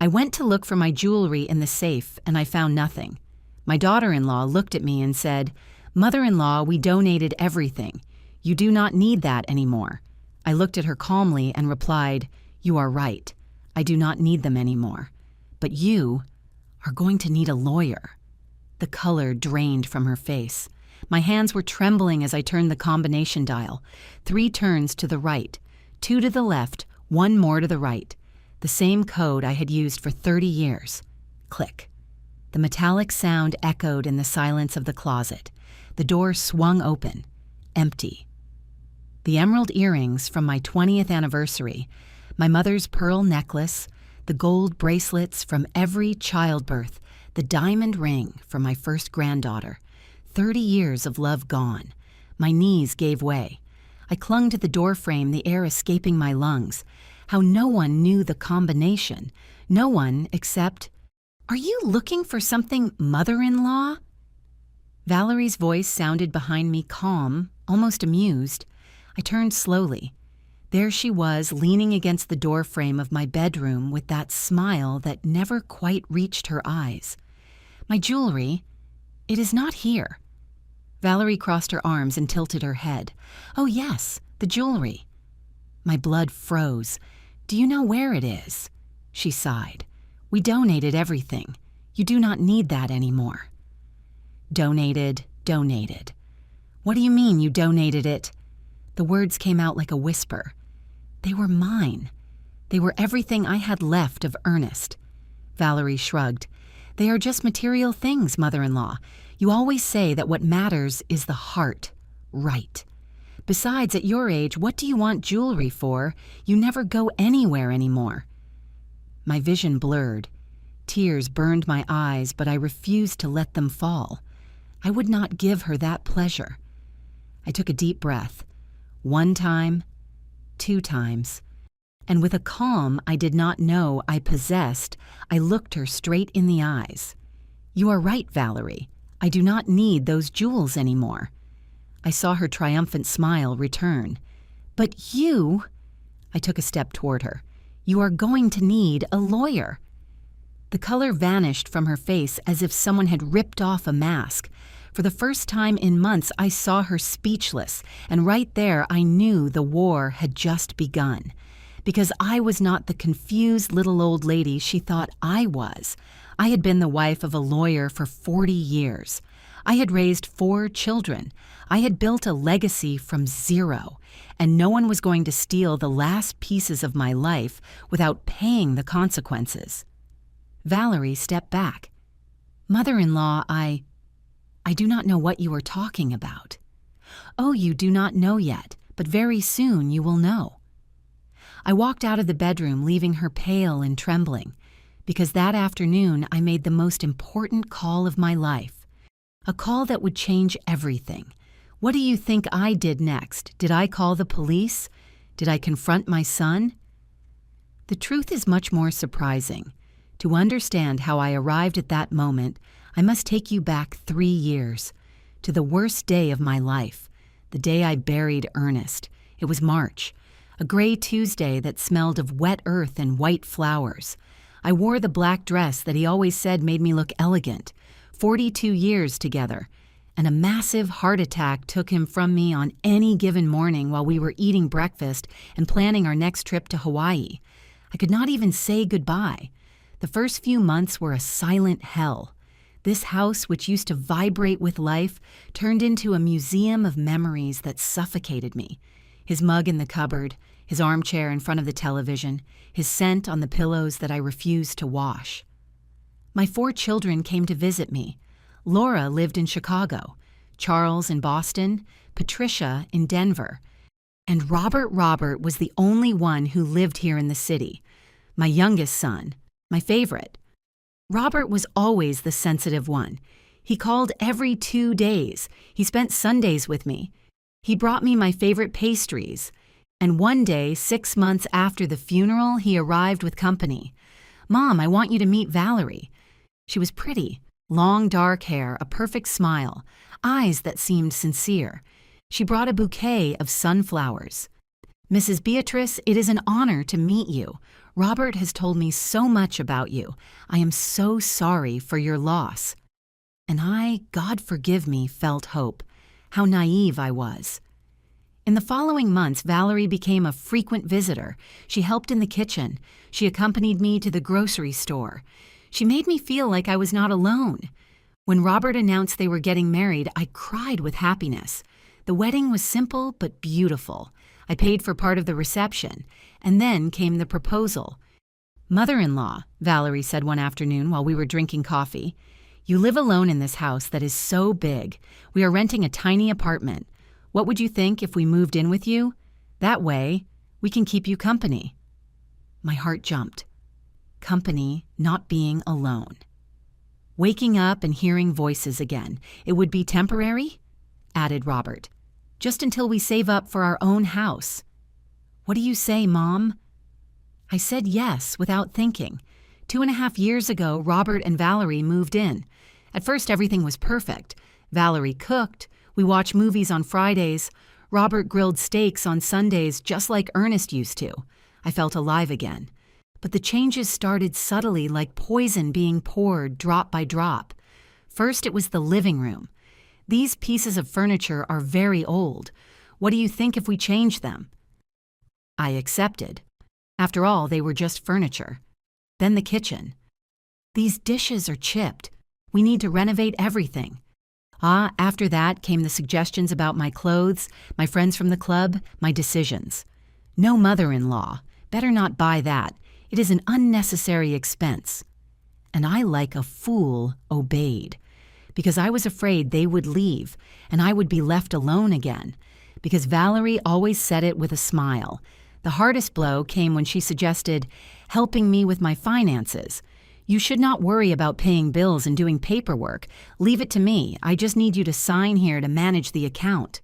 I went to look for my jewelry in the safe and I found nothing. My daughter-in-law looked at me and said, "Mother-in-law, we donated everything. You do not need that anymore." I looked at her calmly and replied, "You are right. I do not need them anymore. But you are going to need a lawyer." The color drained from her face. My hands were trembling as I turned the combination dial. 3 turns to the right, 2 to the left, 1 more to the right. The same code I had used for 30 years. Click. The metallic sound echoed in the silence of the closet. The door swung open. Empty. The emerald earrings from my 20th anniversary, my mother's pearl necklace, the gold bracelets from every childbirth, the diamond ring from my first granddaughter. 30 years of love gone. My knees gave way. I clung to the doorframe, the air escaping my lungs. How no one knew the combination. No one except, "Are you looking for something, mother-in-law?" Valerie's voice sounded behind me, calm, almost amused. I turned slowly. There she was, leaning against the doorframe of my bedroom with that smile that never quite reached her eyes. "My jewelry, it is not here." Valerie crossed her arms and tilted her head. "Oh yes, the jewelry." My blood froze. "Do you know where it is?" She sighed. "We donated everything. You do not need that anymore." Donated. What do you mean you donated it? The words came out like a whisper. They were mine. They were everything I had left of Ernest. Valerie shrugged. "They are just material things, mother-in-law. You always say that what matters is the heart. Right. Besides, at your age, what do you want jewelry for? You never go anywhere anymore." My vision blurred. Tears burned my eyes, but I refused to let them fall. I would not give her that pleasure. I took a deep breath. 1 time, 2 times, and with a calm I did not know I possessed, I looked her straight in the eyes. "You are right, Valerie. I do not need those jewels anymore." I saw her triumphant smile return. "But you—" I took a step toward her. "You are going to need a lawyer." The color vanished from her face as if someone had ripped off a mask. For the first time in months, I saw her speechless, and right there I knew the war had just begun. Because I was not the confused little old lady she thought I was. I had been the wife of a lawyer for 40 years. I had raised 4 children. I had built a legacy from zero, and no one was going to steal the last pieces of my life without paying the consequences. Valerie stepped back. "Mother-in-law, I do not know what you are talking about." "Oh, you do not know yet, but very soon you will know." I walked out of the bedroom, leaving her pale and trembling, because that afternoon I made the most important call of my life. A call that would change everything. What do you think I did next? Did I call the police? Did I confront my son? The truth is much more surprising. To understand how I arrived at that moment, I must take you back 3 years, to the worst day of my life, the day I buried Ernest. It was March, a gray Tuesday that smelled of wet earth and white flowers. I wore the black dress that he always said made me look elegant. 42 years together, and a massive heart attack took him from me on any given morning while we were eating breakfast and planning our next trip to Hawaii. I could not even say goodbye. The first few months were a silent hell. This house, which used to vibrate with life, turned into a museum of memories that suffocated me. His mug in the cupboard, his armchair in front of the television, his scent on the pillows that I refused to wash. My 4 children came to visit me. Laura lived in Chicago, Charles in Boston, Patricia in Denver, and Robert was the only one who lived here in the city. My youngest son, my favorite. Robert was always the sensitive one. He called every 2 days. He spent Sundays with me. He brought me my favorite pastries. And one day, 6 months after the funeral, he arrived with company. "Mom, I want you to meet Valerie." She was pretty, long dark hair, a perfect smile, eyes that seemed sincere. She brought a bouquet of sunflowers. "Mrs. Beatrice, it is an honor to meet you. Robert has told me so much about you. I am so sorry for your loss. And I, God forgive me, felt hope. How naive I was. In the following months, Valerie became a frequent visitor. She helped in the kitchen. She accompanied me to the grocery store. She made me feel like I was not alone. When Robert announced they were getting married, I cried with happiness. The wedding was simple but beautiful. I paid for part of the reception, and then came the proposal. "Mother-in-law," Valerie said one afternoon while we were drinking coffee, "you live alone in this house that is so big. We are renting a tiny apartment. What would you think if we moved in with you? That way, we can keep you company." My heart jumped. Company, not being alone. Waking up and hearing voices again. It would be temporary? Added Robert. Just until we save up for our own house. What do you say, Mom? I said yes without thinking. 2.5 years ago, Robert and Valerie moved in. At first, everything was perfect. Valerie cooked. We watched movies on Fridays. Robert grilled steaks on Sundays just like Ernest used to. I felt alive again. But the changes started subtly, like poison being poured drop by drop. First, it was the living room. These pieces of furniture are very old. What do you think if we change them? I accepted. After all, they were just furniture. Then the kitchen. These dishes are chipped. We need to renovate everything. After that came the suggestions about my clothes, my friends from the club, my decisions. No mother-in-law. Better not buy that. It is an unnecessary expense. And I, like a fool, obeyed. Because I was afraid they would leave, and I would be left alone again. Because Valerie always said it with a smile. The hardest blow came when she suggested helping me with my finances. You should not worry about paying bills and doing paperwork. Leave it to me. I just need you to sign here to manage the account.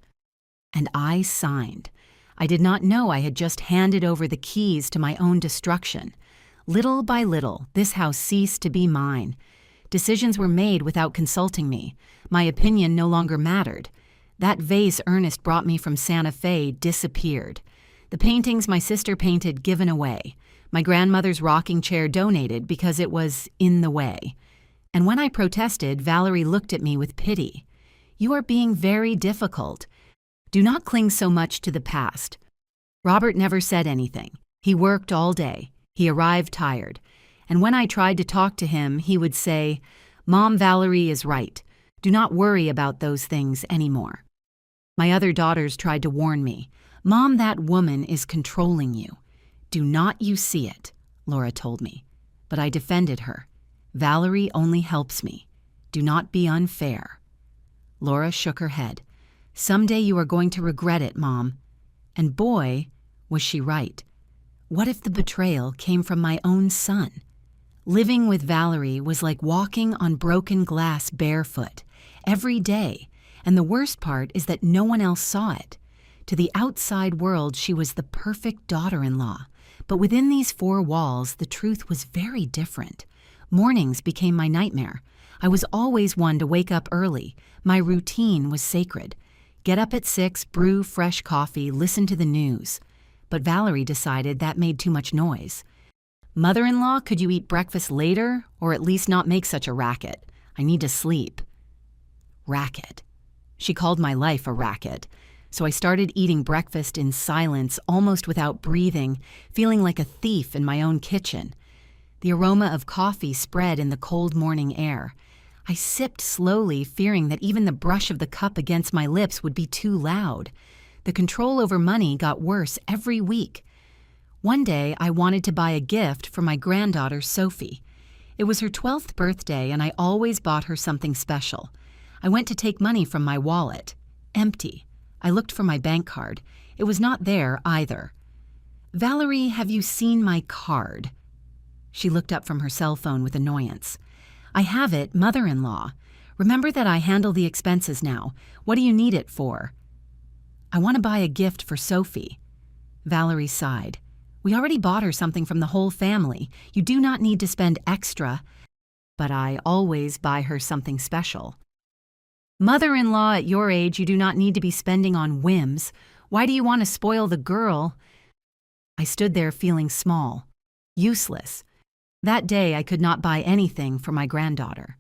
And I signed. I did not know I had just handed over the keys to my own destruction. Little by little, this house ceased to be mine. Decisions were made without consulting me. My opinion no longer mattered. That vase Ernest brought me from Santa Fe disappeared. The paintings my sister painted given away. My grandmother's rocking chair donated because it was in the way. And when I protested, Valerie looked at me with pity. You are being very difficult. Do not cling so much to the past. Robert never said anything. He worked all day. He arrived tired. And when I tried to talk to him, he would say, Mom, Valerie is right. Do not worry about those things anymore. My other daughters tried to warn me. Mom, that woman is controlling you. Do not you see it, Laura told me. But I defended her. Valerie only helps me. Do not be unfair. Laura shook her head. Someday you are going to regret it, Mom. And boy, was she right. What if the betrayal came from my own son? Living with Valerie was like walking on broken glass barefoot, every day, and the worst part is that no one else saw it. To the outside world, she was the perfect daughter-in-law, but within these four walls, the truth was very different. Mornings became my nightmare. I was always one to wake up early. My routine was sacred. Get up at 6, brew fresh coffee, listen to the news. But Valerie decided that made too much noise. Mother-in-law, could you eat breakfast later, or at least not make such a racket? I need to sleep. Racket. She called my life a racket. So I started eating breakfast in silence, almost without breathing, feeling like a thief in my own kitchen. The aroma of coffee spread in the cold morning air. I sipped slowly, fearing that even the brush of the cup against my lips would be too loud. The control over money got worse every week. One day, I wanted to buy a gift for my granddaughter, Sophie. It was her 12th birthday, and I always bought her something special. I went to take money from my wallet. Empty. I looked for my bank card. It was not there either. Valerie, have you seen my card? She looked up from her cell phone with annoyance. I have it, mother-in-law. Remember that I handle the expenses now. What do you need it for? I want to buy a gift for Sophie. Valerie sighed. We already bought her something from the whole family. You do not need to spend extra. But I always buy her something special. Mother-in-law, at your age, you do not need to be spending on whims. Why do you want to spoil the girl? I stood there feeling small. Useless. That day, I could not buy anything for my granddaughter.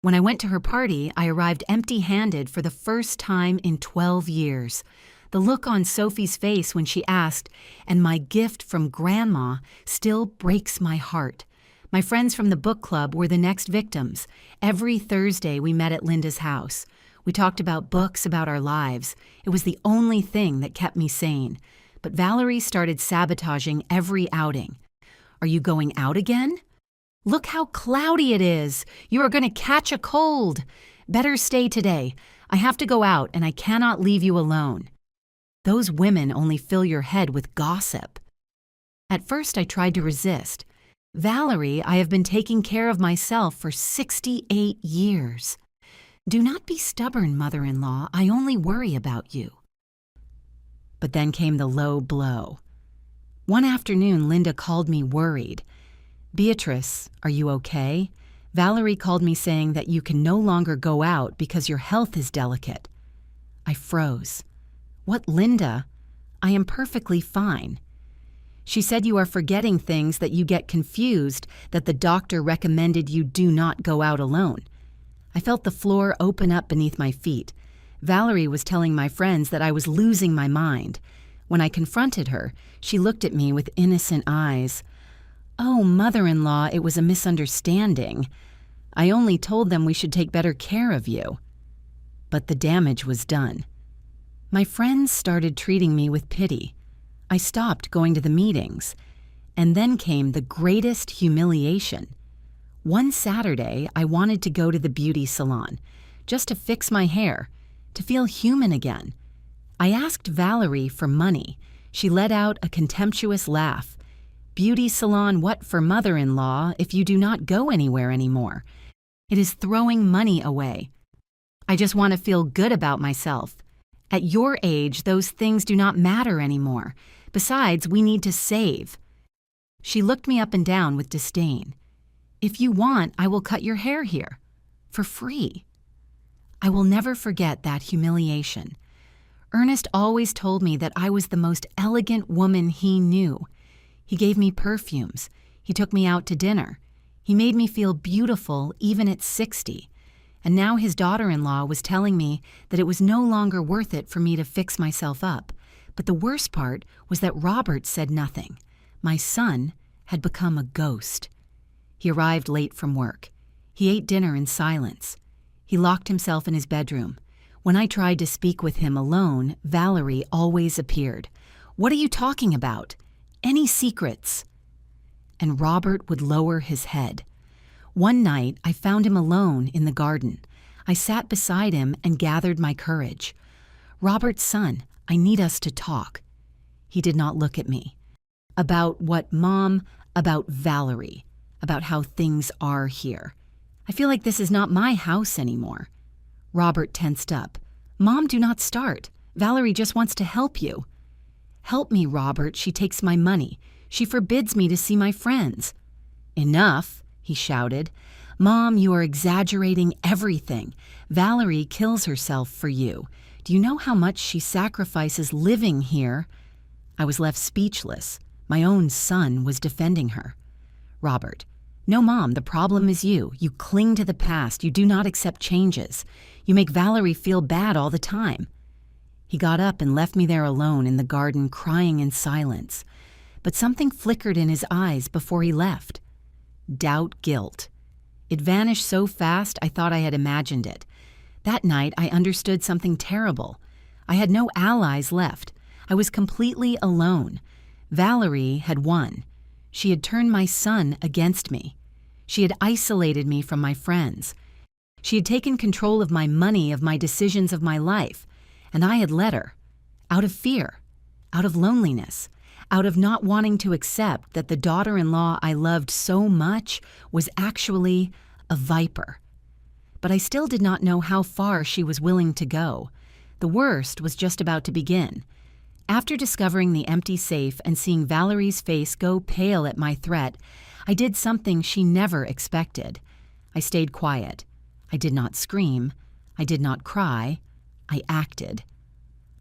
When I went to her party, I arrived empty-handed for the first time in 12 years. The look on Sophie's face when she asked, and my gift from Grandma, still breaks my heart. My friends from the book club were the next victims. Every Thursday, we met at Linda's house. We talked about books, about our lives. It was the only thing that kept me sane. But Valerie started sabotaging every outing. Are you going out again? Look how cloudy it is. You are going to catch a cold. Better stay today. I have to go out and I cannot leave you alone. Those women only fill your head with gossip. At first, I tried to resist. Valerie, I have been taking care of myself for 68 years. Do not be stubborn, mother-in-law. I only worry about you. But then came the low blow. One afternoon, Linda called me worried. Beatrice, are you okay? Valerie called me saying that you can no longer go out because your health is delicate. I froze. What, Linda? I am perfectly fine. She said you are forgetting things, that you get confused, that the doctor recommended you do not go out alone. I felt the floor open up beneath my feet. Valerie was telling my friends that I was losing my mind. When I confronted her, she looked at me with innocent eyes. Oh, mother-in-law, it was a misunderstanding. I only told them we should take better care of you. But the damage was done. My friends started treating me with pity. I stopped going to the meetings. And then came the greatest humiliation. One Saturday, I wanted to go to the beauty salon, just to fix my hair, to feel human again. I asked Valerie for money. She let out a contemptuous laugh. Beauty salon, what for mother-in-law if you do not go anywhere anymore? It is throwing money away. I just want to feel good about myself. At your age, those things do not matter anymore. Besides, we need to save. She looked me up and down with disdain. If you want, I will cut your hair here. For free. I will never forget that humiliation. Ernest always told me that I was the most elegant woman he knew. He gave me perfumes. He took me out to dinner. He made me feel beautiful even at 60. And now his daughter-in-law was telling me that it was no longer worth it for me to fix myself up. But the worst part was that Robert said nothing. My son had become a ghost. He arrived late from work. He ate dinner in silence. He locked himself in his bedroom. When I tried to speak with him alone, Valerie always appeared. What are you talking about? Any secrets? And Robert would lower his head. One night, I found him alone in the garden. I sat beside him and gathered my courage. Robert's son, I need us to talk. He did not look at me. About what, Mom? About Valerie. About how things are here. I feel like this is not my house anymore. Robert tensed up. Mom, do not start. Valerie just wants to help you. Help me, Robert. She takes my money. She forbids me to see my friends. Enough, he shouted. Mom, you are exaggerating everything. Valerie kills herself for you. Do you know how much she sacrifices living here? I was left speechless. My own son was defending her. Robert, no, Mom, the problem is you. You cling to the past. You do not accept changes. You make Valerie feel bad all the time. He got up and left me there alone in the garden, crying in silence. But something flickered in his eyes before he left. Doubt, guilt. It vanished so fast I thought I had imagined it. That night I understood something terrible. I had no allies left. I was completely alone. Valerie had won. She had turned my son against me. She had isolated me from my friends. She had taken control of my money, of my decisions, of my life. And I had let her. Out of fear. Out of loneliness. Out of not wanting to accept that the daughter-in-law I loved so much was actually a viper. But I still did not know how far she was willing to go. The worst was just about to begin. After discovering the empty safe and seeing Valerie's face go pale at my threat, I did something she never expected. I stayed quiet. I did not scream. I did not cry. I acted.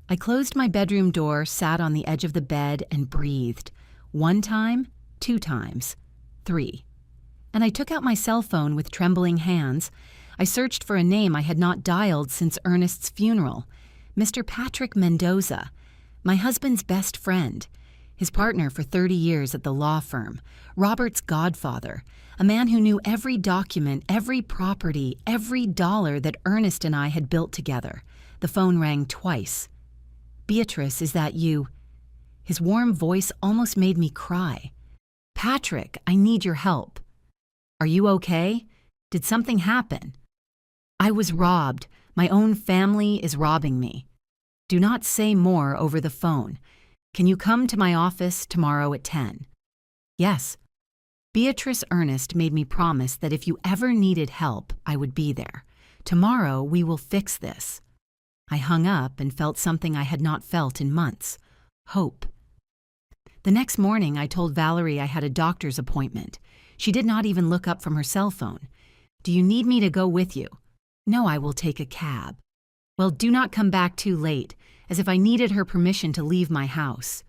I closed my bedroom door, sat on the edge of the bed, and breathed. 1 time, 2 times. 3. And I took out my cell phone with trembling hands. I searched for a name I had not dialed since Ernest's funeral. Mr. Patrick Mendoza, my husband's best friend, his partner for 30 years at the law firm, Robert's godfather, a man who knew every document, every property, every dollar that Ernest and I had built together. The phone rang twice. "Beatrice, is that you?" His warm voice almost made me cry. "Patrick, I need your help." "Are you okay? Did something happen?" "I was robbed. My own family is robbing me." "Do not say more over the phone. Can you come to my office tomorrow at 10? "Yes." Beatrice Ernest made me promise that if you ever needed help, I would be there. "Tomorrow we will fix this." I hung up and felt something I had not felt in months. Hope. The next morning, I told Valerie I had a doctor's appointment. She did not even look up from her cell phone. "Do you need me to go with you?" "No, I will take a cab." "Well, do not come back too late," as if I needed her permission to leave my house.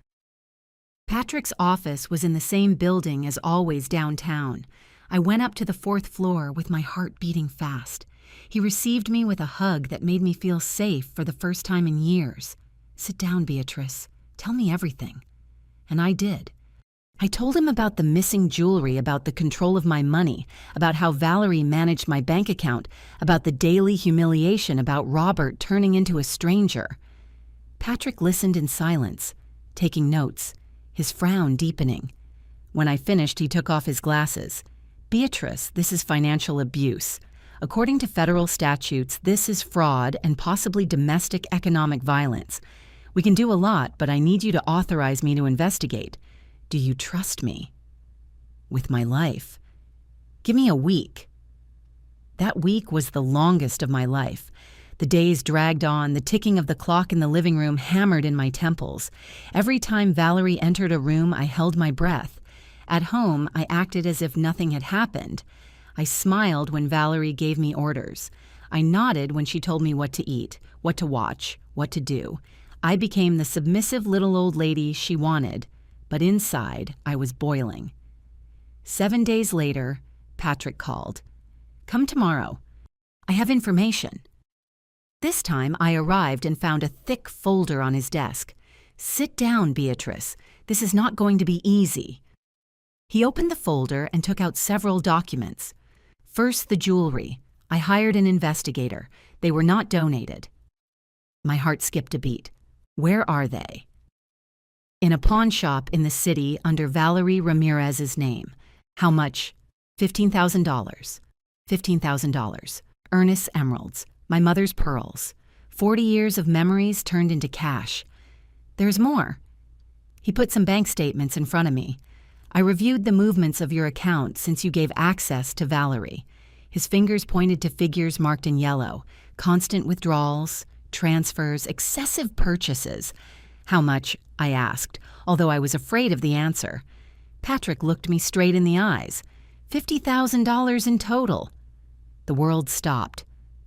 Patrick's office was in the same building as always downtown. I went up to the 4th floor with my heart beating fast. He received me with a hug that made me feel safe for the first time in years. "Sit down, Beatrice. Tell me everything." And I did. I told him about the missing jewelry, about the control of my money, about how Valerie managed my bank account, about the daily humiliation, about Robert turning into a stranger. Patrick listened in silence, taking notes, his frown deepening. When I finished, he took off his glasses. "Beatrice, this is financial abuse. According to federal statutes, this is fraud and possibly domestic economic violence. We can do a lot, but I need you to authorize me to investigate. Do you trust me?" "With my life." "Give me a week." That week was the longest of my life. The days dragged on, the ticking of the clock in the living room hammered in my temples. Every time Valerie entered a room, I held my breath. At home, I acted as if nothing had happened. I smiled when Valerie gave me orders. I nodded when she told me what to eat, what to watch, what to do. I became the submissive little old lady she wanted, but inside, I was boiling. 7 days later, Patrick called. "Come tomorrow. I have information." This time, I arrived and found a thick folder on his desk. "Sit down, Beatrice. This is not going to be easy." He opened the folder and took out several documents. First, the jewelry. I hired an investigator. They were not donated. My heart skipped a beat. Where are they? "In a pawn shop in the city under Valerie Ramirez's name." "How much?" $15,000. $15,000. Ernest's emeralds. My mother's pearls. 40 years of memories turned into cash. "There's more." He put some bank statements in front of me. "I reviewed the movements of your account since you gave access to Valerie." His fingers pointed to figures marked in yellow. Constant withdrawals, transfers, excessive purchases. "How much?" I asked, although I was afraid of the answer. Patrick looked me straight in the eyes. $50,000 in total. The world stopped.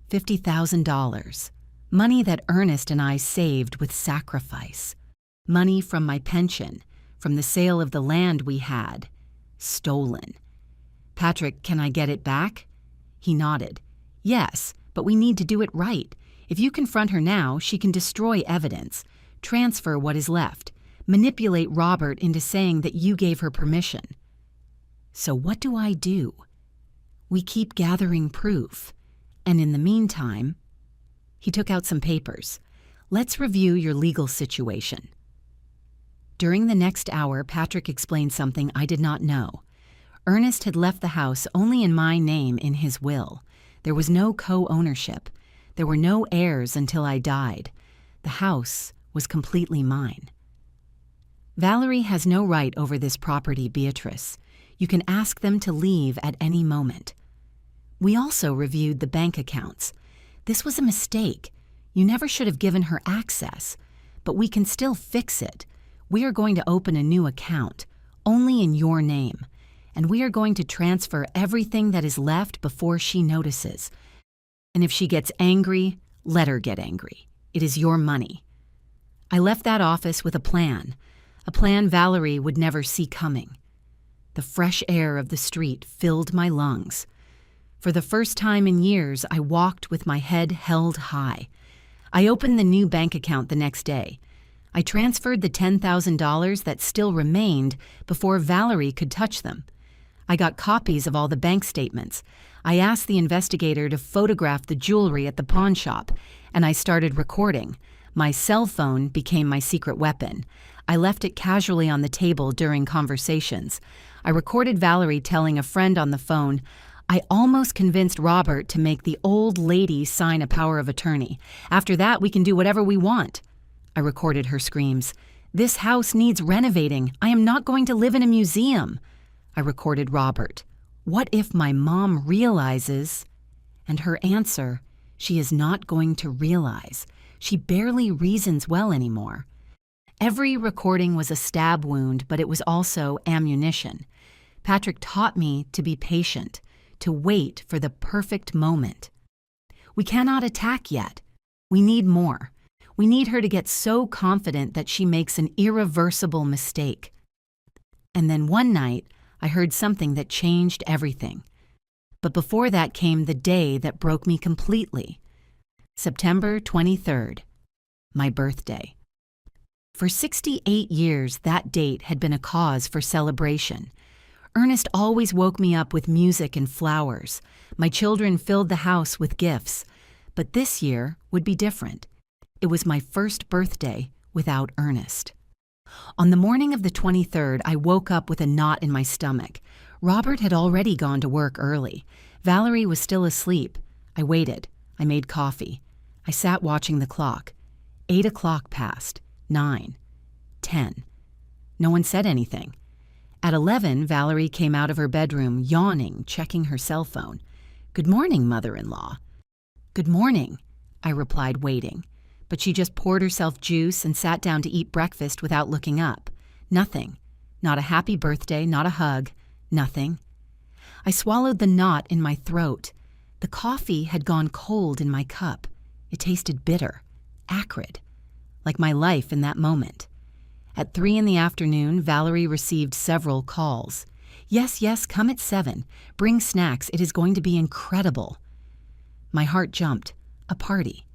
$50,000. Money that Ernest and I saved with sacrifice. Money from my pension, from the sale of the land we had. Stolen. "Patrick, can I get it back?" He nodded. "Yes, but we need to do it right. If you confront her now, she can destroy evidence, transfer what is left, manipulate Robert into saying that you gave her permission." "So what do I do?" "We keep gathering proof. And in the meantime," he took out some papers. "Let's review your legal situation." During the next hour, Patrick explained something I did not know. Ernest had left the house only in my name in his will. There was no co-ownership. There were no heirs until I died. The house was completely mine. "Valerie has no right over this property, Beatrice. You can ask them to leave at any moment." We also reviewed the bank accounts. "This was a mistake. You never should have given her access. But we can still fix it. We are going to open a new account, only in your name. And we are going to transfer everything that is left before she notices. And if she gets angry, let her get angry. It is your money." I left that office with a plan Valerie would never see coming. The fresh air of the street filled my lungs. For the first time in years, I walked with my head held high. I opened the new bank account the next day. I transferred the $10,000 that still remained before Valerie could touch them. I got copies of all the bank statements. I asked the investigator to photograph the jewelry at the pawn shop, and I started recording. My cell phone became my secret weapon. I left it casually on the table during conversations. I recorded Valerie telling a friend on the phone, "I almost convinced Robert to make the old lady sign a power of attorney. After that, we can do whatever we want." I recorded her screams, "This house needs renovating. I am not going to live in a museum." I recorded Robert. "What if my mom realizes?" And her answer, "She is not going to realize. She barely reasons well anymore." Every recording was a stab wound, but it was also ammunition. Patrick taught me to be patient, to wait for the perfect moment. We cannot attack yet. We need more. We need her to get so confident that she makes an irreversible mistake. And then one night, I heard something that changed everything. But before that came the day that broke me completely. September 23rd, my birthday. For 68 years, that date had been a cause for celebration. Ernest always woke me up with music and flowers. My children filled the house with gifts. But this year would be different. It was my first birthday without Ernest. On the morning of the 23rd, I woke up with a knot in my stomach. Robert had already gone to work early. Valerie was still asleep. I waited. I made coffee. I sat watching the clock. 8 o'clock passed. 9. 10. No one said anything. At 11, Valerie came out of her bedroom, yawning, checking her cell phone. "Good morning, mother-in-law." "Good morning," I replied, waiting. But she just poured herself juice and sat down to eat breakfast without looking up. Nothing. Not a happy birthday, not a hug. Nothing. I swallowed the knot in my throat. The coffee had gone cold in my cup. It tasted bitter, acrid, like my life in that moment. At 3 in the afternoon, Valerie received several calls. "Yes, yes, come at 7. Bring snacks. It is going to be incredible." My heart jumped. A party.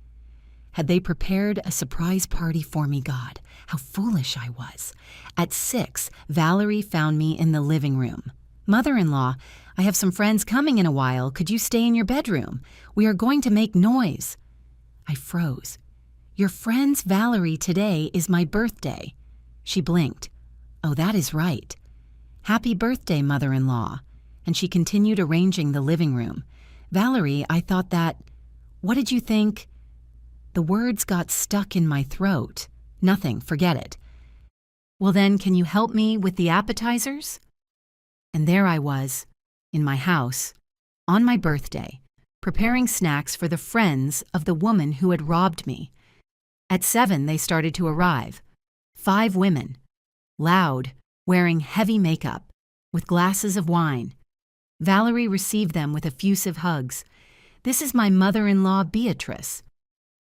Had they prepared a surprise party for me, God? How foolish I was. At 6, Valerie found me in the living room. "Mother-in-law, I have some friends coming in a while. Could you stay in your bedroom? We are going to make noise." I froze. "Your friend's Valerie, today is my birthday." She blinked. "Oh, that is right. Happy birthday, mother-in-law." And she continued arranging the living room. "Valerie, I thought that... What did you think?" The words got stuck in my throat. "Nothing, forget it." "Well then, can you help me with the appetizers?" And there I was, in my house, on my birthday, preparing snacks for the friends of the woman who had robbed me. At 7, they started to arrive. 5 women, loud, wearing heavy makeup, with glasses of wine. Valerie received them with effusive hugs. "This is my mother-in-law, Beatrice.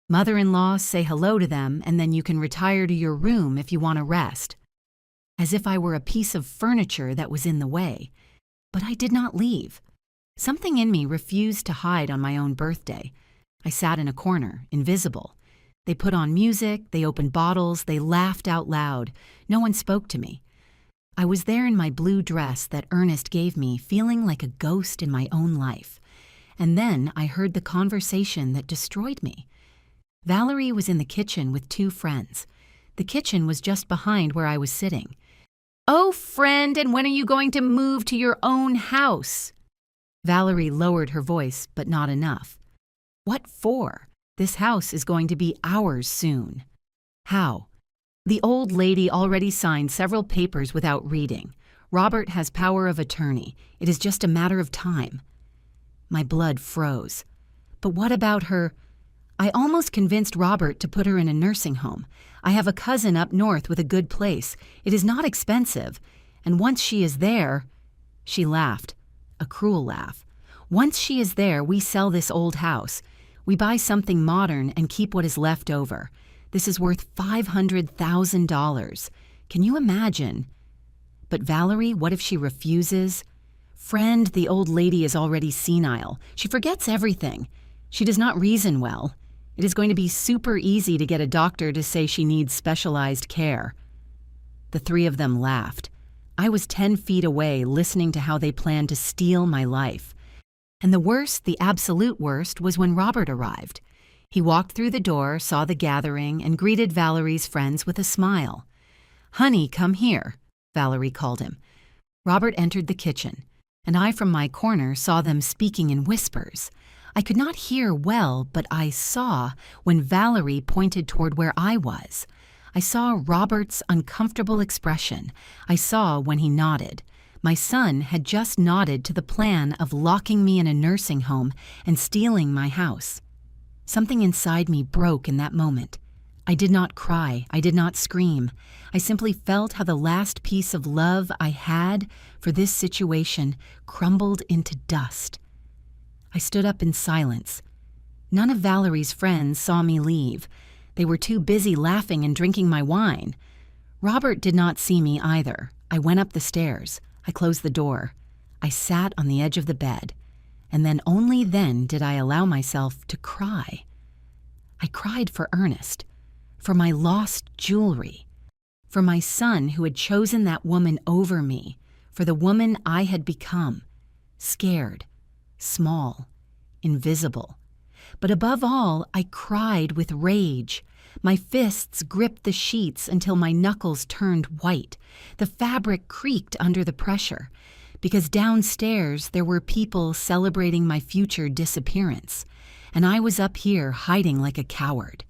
Mother-in-law, say hello to them, and then you can retire to your room if you want to rest." As if I were a piece of furniture that was in the way. But I did not leave. Something in me refused to hide on my own birthday. I sat in a corner, invisible. They put on music, they opened bottles, they laughed out loud. No one spoke to me. I was there in my blue dress that Ernest gave me, feeling like a ghost in my own life. And then I heard the conversation that destroyed me. Valerie was in the kitchen with 2 friends. The kitchen was just behind where I was sitting. "Oh, friend, and when are you going to move to your own house?" Valerie lowered her voice, but not enough. "What for? This house is going to be ours soon." "How?" "The old lady already signed several papers without reading. Robert has power of attorney. It is just a matter of time." My blood froze. "But what about her?" "I almost convinced Robert to put her in a nursing home. I have a cousin up north with a good place. It is not expensive. And once she is there..." She laughed, a cruel laugh. "Once she is there, we sell this old house. We buy something modern and keep what is left over. This is worth $500,000. Can you imagine?" But Valerie, what if she refuses? Friend, the old lady is already senile. She forgets everything. She does not reason well. It is going to be super easy to get a doctor to say she needs specialized care. The three of them laughed. I was 10 feet away listening to how they planned to steal my life. And the worst, the absolute worst, was when Robert arrived. He walked through the door, saw the gathering, and greeted Valerie's friends with a smile. "Honey, come here," Valerie called him. Robert entered the kitchen, and I from my corner saw them speaking in whispers. I could not hear well, but I saw when Valerie pointed toward where I was. I saw Robert's uncomfortable expression. I saw when he nodded. My son had just nodded to the plan of locking me in a nursing home and stealing my house. Something inside me broke in that moment. I did not cry. I did not scream. I simply felt how the last piece of love I had for this situation crumbled into dust. I stood up in silence. None of Valerie's friends saw me leave. They were too busy laughing and drinking my wine. Robert did not see me either. I went up the stairs. I closed the door. I sat on the edge of the bed. And then only then did I allow myself to cry. I cried for Ernest, for my lost jewelry, for my son who had chosen that woman over me, for the woman I had become, scared, small, invisible. But above all, I cried with rage. My fists gripped the sheets until my knuckles turned white. The fabric creaked under the pressure, because downstairs there were people celebrating my future disappearance, and I was up here hiding like a coward.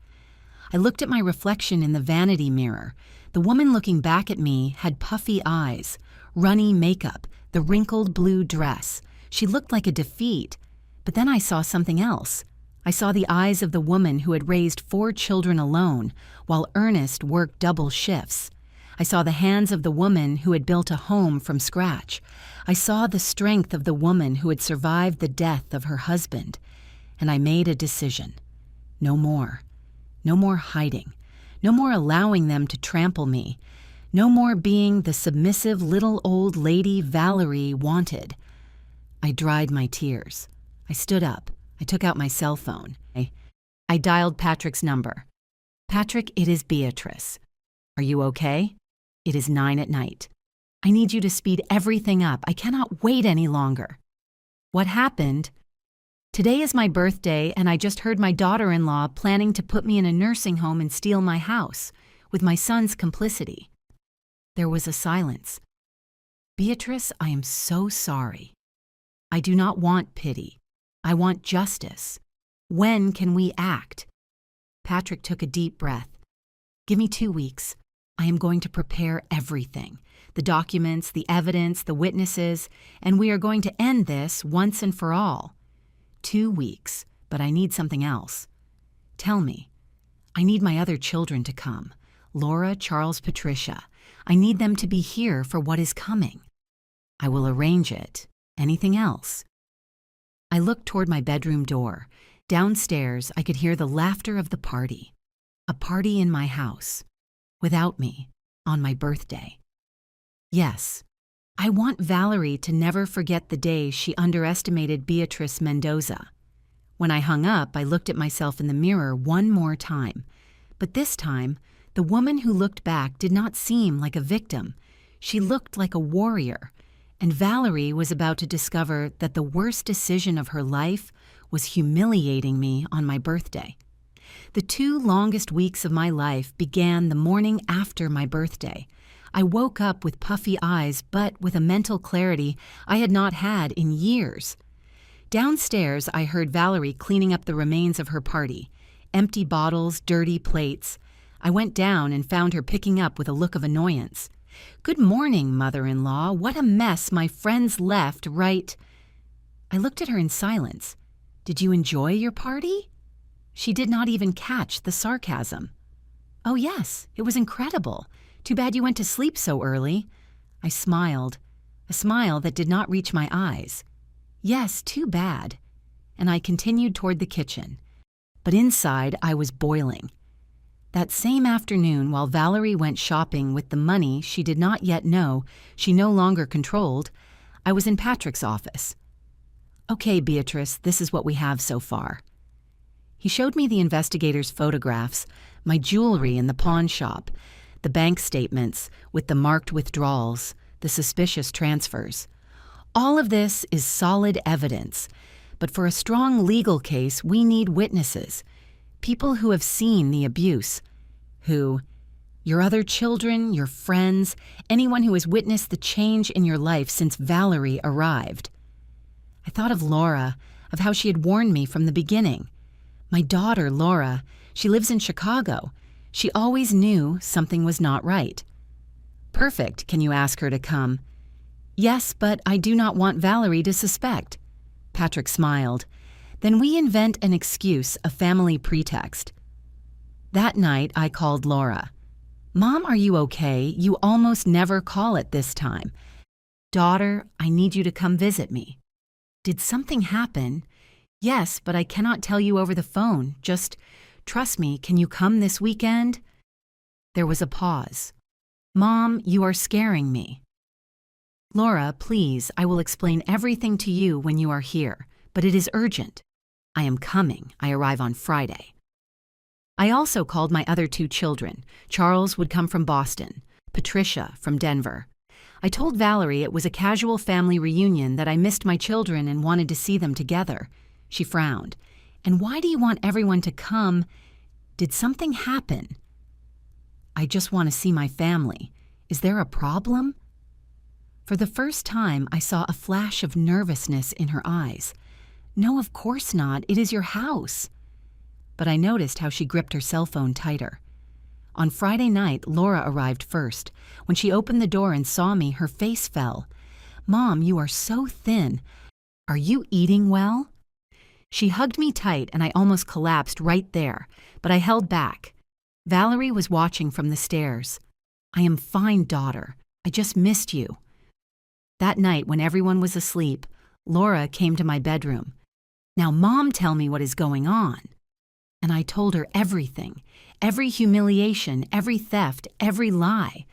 I looked at my reflection in the vanity mirror. The woman looking back at me had puffy eyes, runny makeup, the wrinkled blue dress. She looked like a defeat. But then I saw something else. I saw the eyes of the woman who had raised 4 children alone, while Ernest worked double shifts. I saw the hands of the woman who had built a home from scratch. I saw the strength of the woman who had survived the death of her husband. And I made a decision. No more. No more hiding. No more allowing them to trample me. No more being the submissive little old lady Valerie wanted. I dried my tears. I stood up. I took out my cell phone. I dialed Patrick's number. "Patrick, it is Beatrice. Are you okay? It is 9 at night. I need you to speed everything up. I cannot wait any longer." "What happened?" "Today is my birthday, and I just heard my daughter-in-law planning to put me in a nursing home and steal my house, with my son's complicity." There was a silence. "Beatrice, I am so sorry. I do not want pity. I want justice. When can we act?" Patrick took a deep breath. "Give me 2 weeks. I am going to prepare everything. The documents, the evidence, the witnesses, and we are going to end this once and for all. 2 weeks, but I need something else. Tell me. I need my other children to come. Laura, Charles, Patricia. I need them to be here for what is coming. I will arrange it. Anything else?" I looked toward my bedroom door. Downstairs, I could hear the laughter of the party. A party in my house. Without me. On my birthday. Yes. I want Valerie to never forget the day she underestimated Beatrice Mendoza. When I hung up, I looked at myself in the mirror one more time. But this time, the woman who looked back did not seem like a victim. She looked like a warrior. And Valerie was about to discover that the worst decision of her life was humiliating me on my birthday. The 2 longest weeks of my life began the morning after my birthday. I woke up with puffy eyes, but with a mental clarity I had not had in years. Downstairs, I heard Valerie cleaning up the remains of her party. Empty bottles, dirty plates. I went down and found her picking up with a look of annoyance. "Good morning, mother-in-law. What a mess my friends left right—" I looked at her in silence. "Did you enjoy your party?" She did not even catch the sarcasm. "Oh yes, it was incredible. Too bad you went to sleep so early." I smiled, a smile that did not reach my eyes. "Yes, too bad." And I continued toward the kitchen. But inside I was boiling. That same afternoon, while Valerie went shopping with the money she did not yet know she no longer controlled, I was in Patrick's office. "Okay, Beatrice, this is what we have so far." He showed me the investigator's photographs, my jewelry in the pawn shop, the bank statements with the marked withdrawals, the suspicious transfers. All of this is solid evidence, but for a strong legal case, we need witnesses, people who have seen the abuse, your other children, your friends, anyone who has witnessed the change in your life since Valerie arrived. I thought of Laura, of how she had warned me from the beginning. My daughter, Laura, she lives in Chicago. She always knew something was not right. "Perfect. Can you ask her to come?" "Yes, but I do not want Valerie to suspect." Patrick smiled. "Then we invent an excuse, a family pretext." That night, I called Laura. "Mom, are you okay? You almost never call at this time." "Daughter, I need you to come visit me." "Did something happen?" "Yes, but I cannot tell you over the phone. Just trust me. Can you come this weekend?" There was a pause. "Mom, you are scaring me." "Laura, please, I will explain everything to you when you are here, but it is urgent. I am coming. I arrive on Friday." I also called my other two children. Charles would come from Boston, Patricia from Denver. I told Valerie it was a casual family reunion, that I missed my children and wanted to see them together. She frowned. "And why do you want everyone to come? Did something happen?" "I just want to see my family. Is there a problem?" For the first time, I saw a flash of nervousness in her eyes. "No, of course not. It is your house." But I noticed how she gripped her cell phone tighter. On Friday night, Laura arrived first. When she opened the door and saw me, her face fell. "Mom, you are so thin. Are you eating well?" She hugged me tight and I almost collapsed right there, but I held back. Valerie was watching from the stairs. "I am fine, daughter. I just missed you." That night, when everyone was asleep, Laura came to my bedroom. "Now, Mom, tell me what is going on." And I told her everything, every humiliation, every theft, every lie.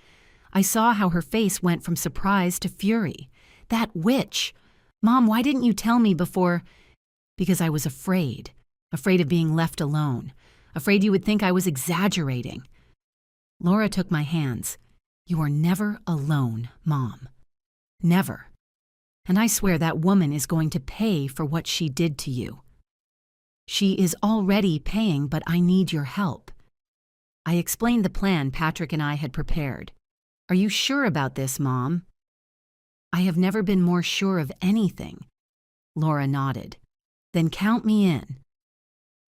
I saw how her face went from surprise to fury. "That witch! Mom, why didn't you tell me before?" "Because I was afraid of being left alone, afraid you would think I was exaggerating." Laura took my hands. "You are never alone, Mom. Never. And I swear that woman is going to pay for what she did to you. She is already paying, but I need your help." I explained the plan Patrick and I had prepared. "Are you sure about this, Mom?" "I have never been more sure of anything." Laura nodded. "Then count me in."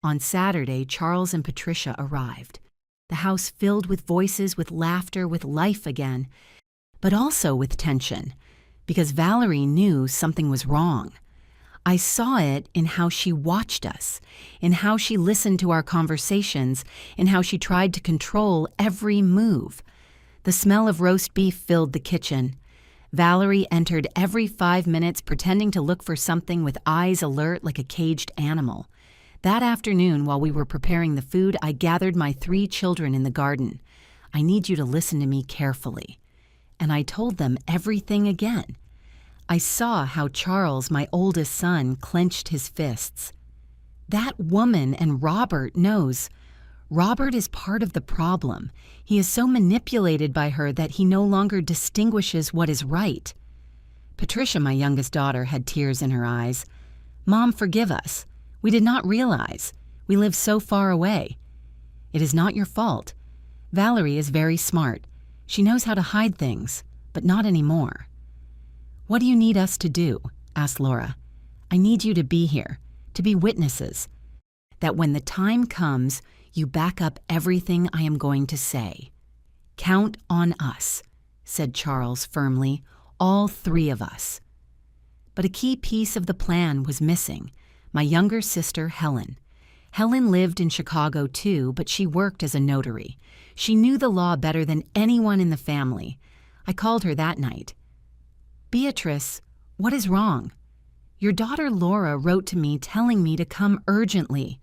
On Saturday, Charles and Patricia arrived. The house filled with voices, with laughter, with life again, but also with tension, because Valerie knew something was wrong. I saw it in how she watched us, in how she listened to our conversations, in how she tried to control every move. The smell of roast beef filled the kitchen. Valerie entered every 5 minutes, pretending to look for something with eyes alert like a caged animal. That afternoon, while we were preparing the food, I gathered my 3 children in the garden. "I need you to listen to me carefully." And I told them everything again. I saw how Charles, my oldest son, clenched his fists. That woman, and Robert knows. Robert is part of the problem. He is so manipulated by her that he no longer distinguishes what is right. Patricia, my youngest daughter, had tears in her eyes. "Mom, forgive us. We did not realize. We live so far away." "It is not your fault. Valerie is very smart. She knows how to hide things, but not anymore." "What do you need us to do?" asked Laura. "I need you to be here, to be witnesses, that when the time comes, you back up everything I am going to say. Count on us," said Charles firmly, "all 3 of us." But a key piece of the plan was missing, my younger sister, Helen. Helen lived in Chicago too, but she worked as a notary. She knew the law better than anyone in the family. I called her that night. "Beatrice, what is wrong? Your daughter Laura wrote to me telling me to come urgently."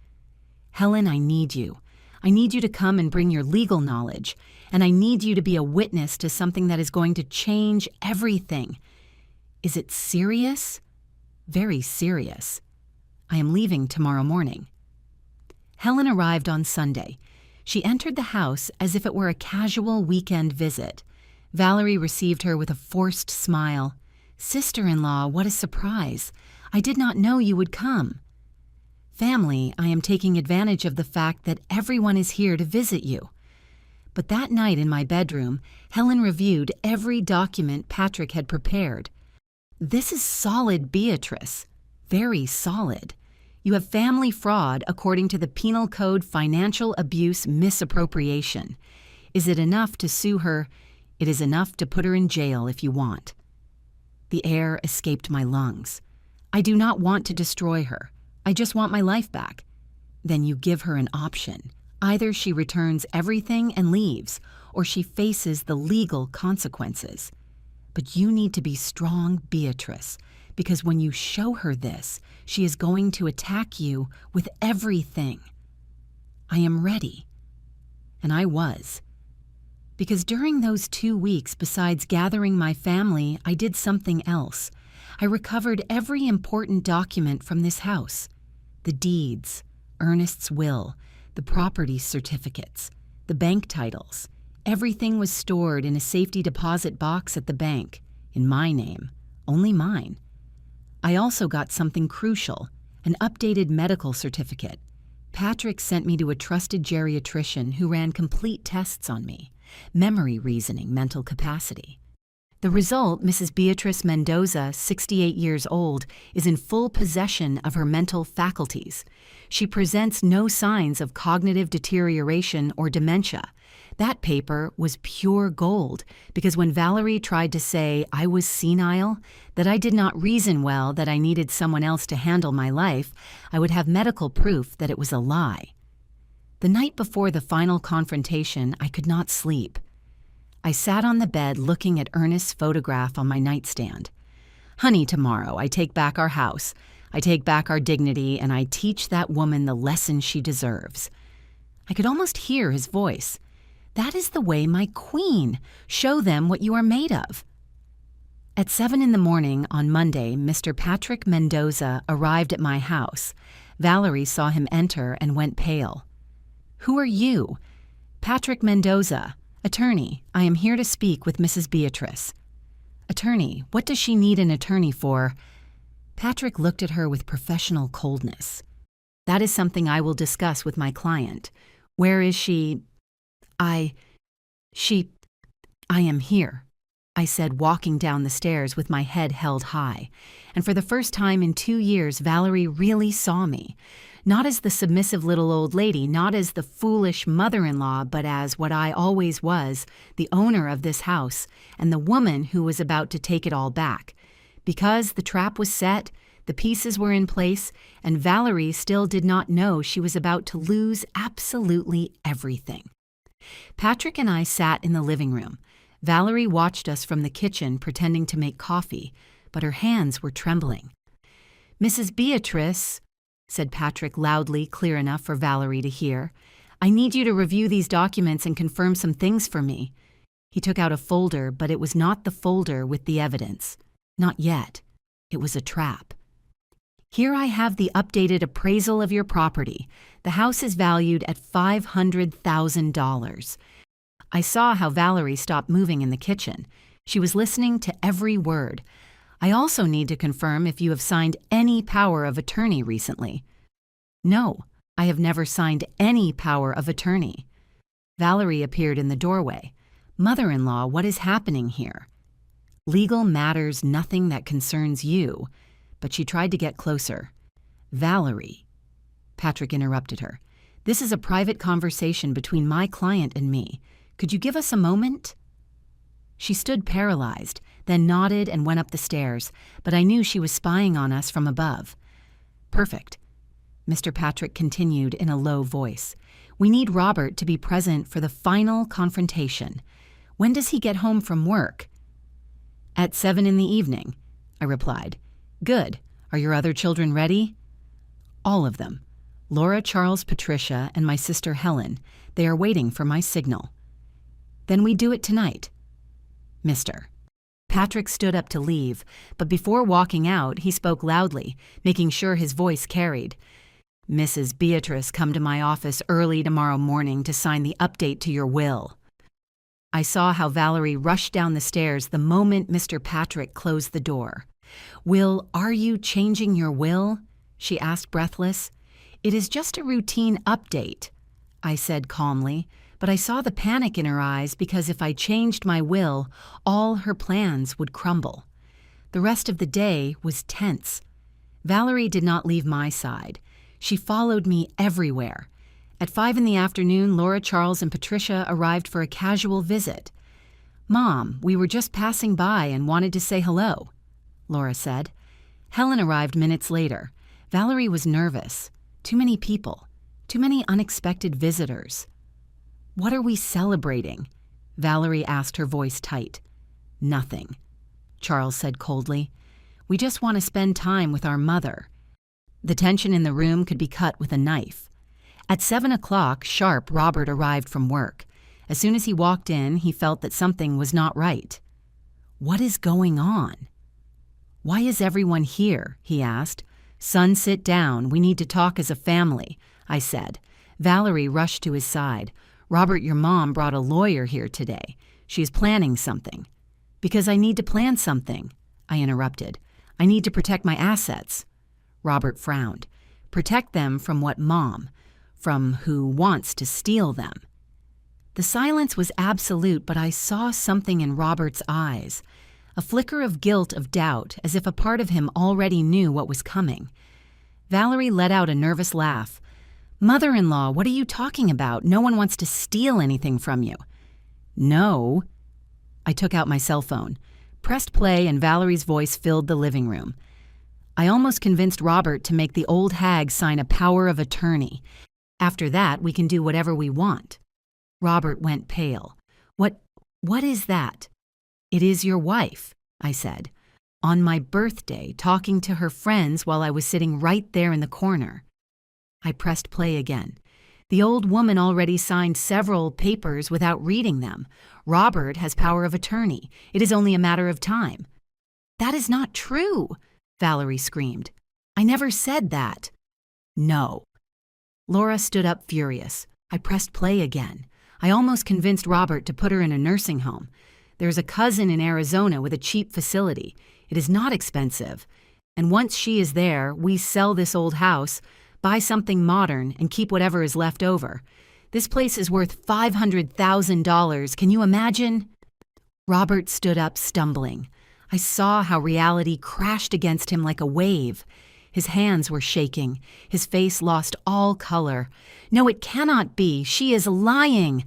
"Helen, I need you. I need you to come and bring your legal knowledge, and I need you to be a witness to something that is going to change everything. Is it serious? Very serious. I am leaving tomorrow morning. Helen arrived on Sunday. She entered the house as if it were a casual weekend visit. Valerie received her with a forced smile. "Sister-in-law, what a surprise. I did not know you would come." "Family, I am taking advantage of the fact that everyone is here to visit you." But that night in my bedroom, Helen reviewed every document Patrick had prepared. "This is solid, Beatrice. Very solid. You have family fraud according to the Penal Code financial abuse misappropriation. Is it enough to sue her? It is enough to put her in jail if you want." The air escaped my lungs. "I do not want to destroy her. I just want my life back." "Then you give her an option. Either she returns everything and leaves, or she faces the legal consequences. But you need to be strong, Beatrice, because when you show her this, she is going to attack you with everything." I am ready. And I was. Because during those 2 weeks, besides gathering my family, I did something else. I recovered every important document from this house. The deeds, Ernest's will, the property certificates, the bank titles. Everything was stored in a safety deposit box at the bank, in my name, only mine. I also got something crucial, an updated medical certificate. Patrick sent me to a trusted geriatrician who ran complete tests on me, memory, reasoning, mental capacity. The result, Mrs. Beatrice Mendoza, 68 years old, is in full possession of her mental faculties. She presents no signs of cognitive deterioration or dementia. That paper was pure gold, because when Valerie tried to say I was senile, that I did not reason well, that I needed someone else to handle my life, I would have medical proof that it was a lie. The night before the final confrontation, I could not sleep. I sat on the bed looking at Ernest's photograph on my nightstand. "Honey, tomorrow I take back our house. I take back our dignity, and I teach that woman the lesson she deserves." I could almost hear his voice. "That is the way, my queen. Show them what you are made of." At 7 in the morning on Monday, Mr. Patrick Mendoza arrived at my house. Valerie saw him enter and went pale. "Who are you?" "Patrick Mendoza, attorney. I am here to speak with Mrs. Beatrice." "Attorney? What does she need an attorney for?" Patrick looked at her with professional coldness. "That is something I will discuss with my client. Where is she?" I am here," I said, walking down the stairs with my head held high. And for the first time in 2 years, Valerie really saw me. Not as the submissive little old lady, not as the foolish mother-in-law, but as what I always was, the owner of this house, and the woman who was about to take it all back. Because the trap was set, the pieces were in place, and Valerie still did not know she was about to lose absolutely everything. Patrick and I sat in the living room. Valerie watched us from the kitchen, pretending to make coffee, but her hands were trembling. "Mrs. Beatrice," said Patrick loudly, clear enough for Valerie to hear, "I need you to review these documents and confirm some things for me." He took out a folder, but it was not the folder with the evidence. Not yet. It was a trap. "Here I have the updated appraisal of your property. The house is valued at $500,000. I saw how Valerie stopped moving in the kitchen. She was listening to every word. "I also need to confirm if you have signed any power of attorney recently." "No, I have never signed any power of attorney." Valerie appeared in the doorway. "Mother-in-law, what is happening here?" "Legal matters, nothing that concerns you." But she tried to get closer. "Valerie," Patrick interrupted her, "this is a private conversation between my client and me. Could you give us a moment?" She stood paralyzed, then nodded and went up the stairs, but I knew she was spying on us from above. "Perfect," Mr. Patrick continued in a low voice. "We need Robert to be present for the final confrontation. When does he get home from work?" "At 7 in the evening," I replied. "Good. Are your other children ready?" "All of them." Laura, Charles, Patricia, and my sister Helen. They are waiting for my signal. Then we do it tonight. Mr. Patrick stood up to leave, but before walking out, he spoke loudly, making sure his voice carried. Mrs. Beatrice, come to my office early tomorrow morning to sign the update to your will. I saw how Valerie rushed down the stairs the moment Mr. Patrick closed the door. Will, are you changing your will? She asked, breathless. It is just a routine update, I said calmly, but I saw the panic in her eyes because if I changed my will, all her plans would crumble. The rest of the day was tense. Valerie did not leave my side. She followed me everywhere. At 5 p.m, Laura, Charles, and Patricia arrived for a casual visit. Mom, we were just passing by and wanted to say hello, Laura said. Helen arrived minutes later. Valerie was nervous. Too many people. Too many unexpected visitors. What are we celebrating? Valerie asked, her voice tight. Nothing, Charles said coldly. We just want to spend time with our mother. The tension in the room could be cut with a knife. At 7 o'clock sharp, Robert arrived from work. As soon as he walked in, he felt that something was not right. What is going on? Why is everyone here? He asked. Son, sit down. We need to talk as a family, I said. Valerie rushed to his side. Robert, your mom brought a lawyer here today. She is planning something. Because I need to plan something, I interrupted. I need to protect my assets. Robert frowned. Protect them from what, Mom? From who wants to steal them. The silence was absolute, but I saw something in Robert's eyes. A flicker of guilt, of doubt, as if a part of him already knew what was coming. Valerie let out a nervous laugh. Mother-in-law, what are you talking about? No one wants to steal anything from you. No. I took out my cell phone, pressed play, and Valerie's voice filled the living room. I almost convinced Robert to make the old hag sign a power of attorney. After that, we can do whatever we want. Robert went pale. What is that? It is your wife, I said. On my birthday, talking to her friends while I was sitting right there in the corner. I pressed play again. The old woman already signed several papers without reading them. Robert has power of attorney. It is only a matter of time. That is not true, Valerie screamed. I never said that. No. Laura stood up furious. I pressed play again. I almost convinced Robert to put her in a nursing home. There's a cousin in Arizona with a cheap facility. It is not expensive. And once she is there, we sell this old house, buy something modern, and keep whatever is left over. This place is worth $500,000. Can you imagine? Robert stood up, stumbling. I saw how reality crashed against him like a wave. His hands were shaking. His face lost all color. No, it cannot be. She is lying,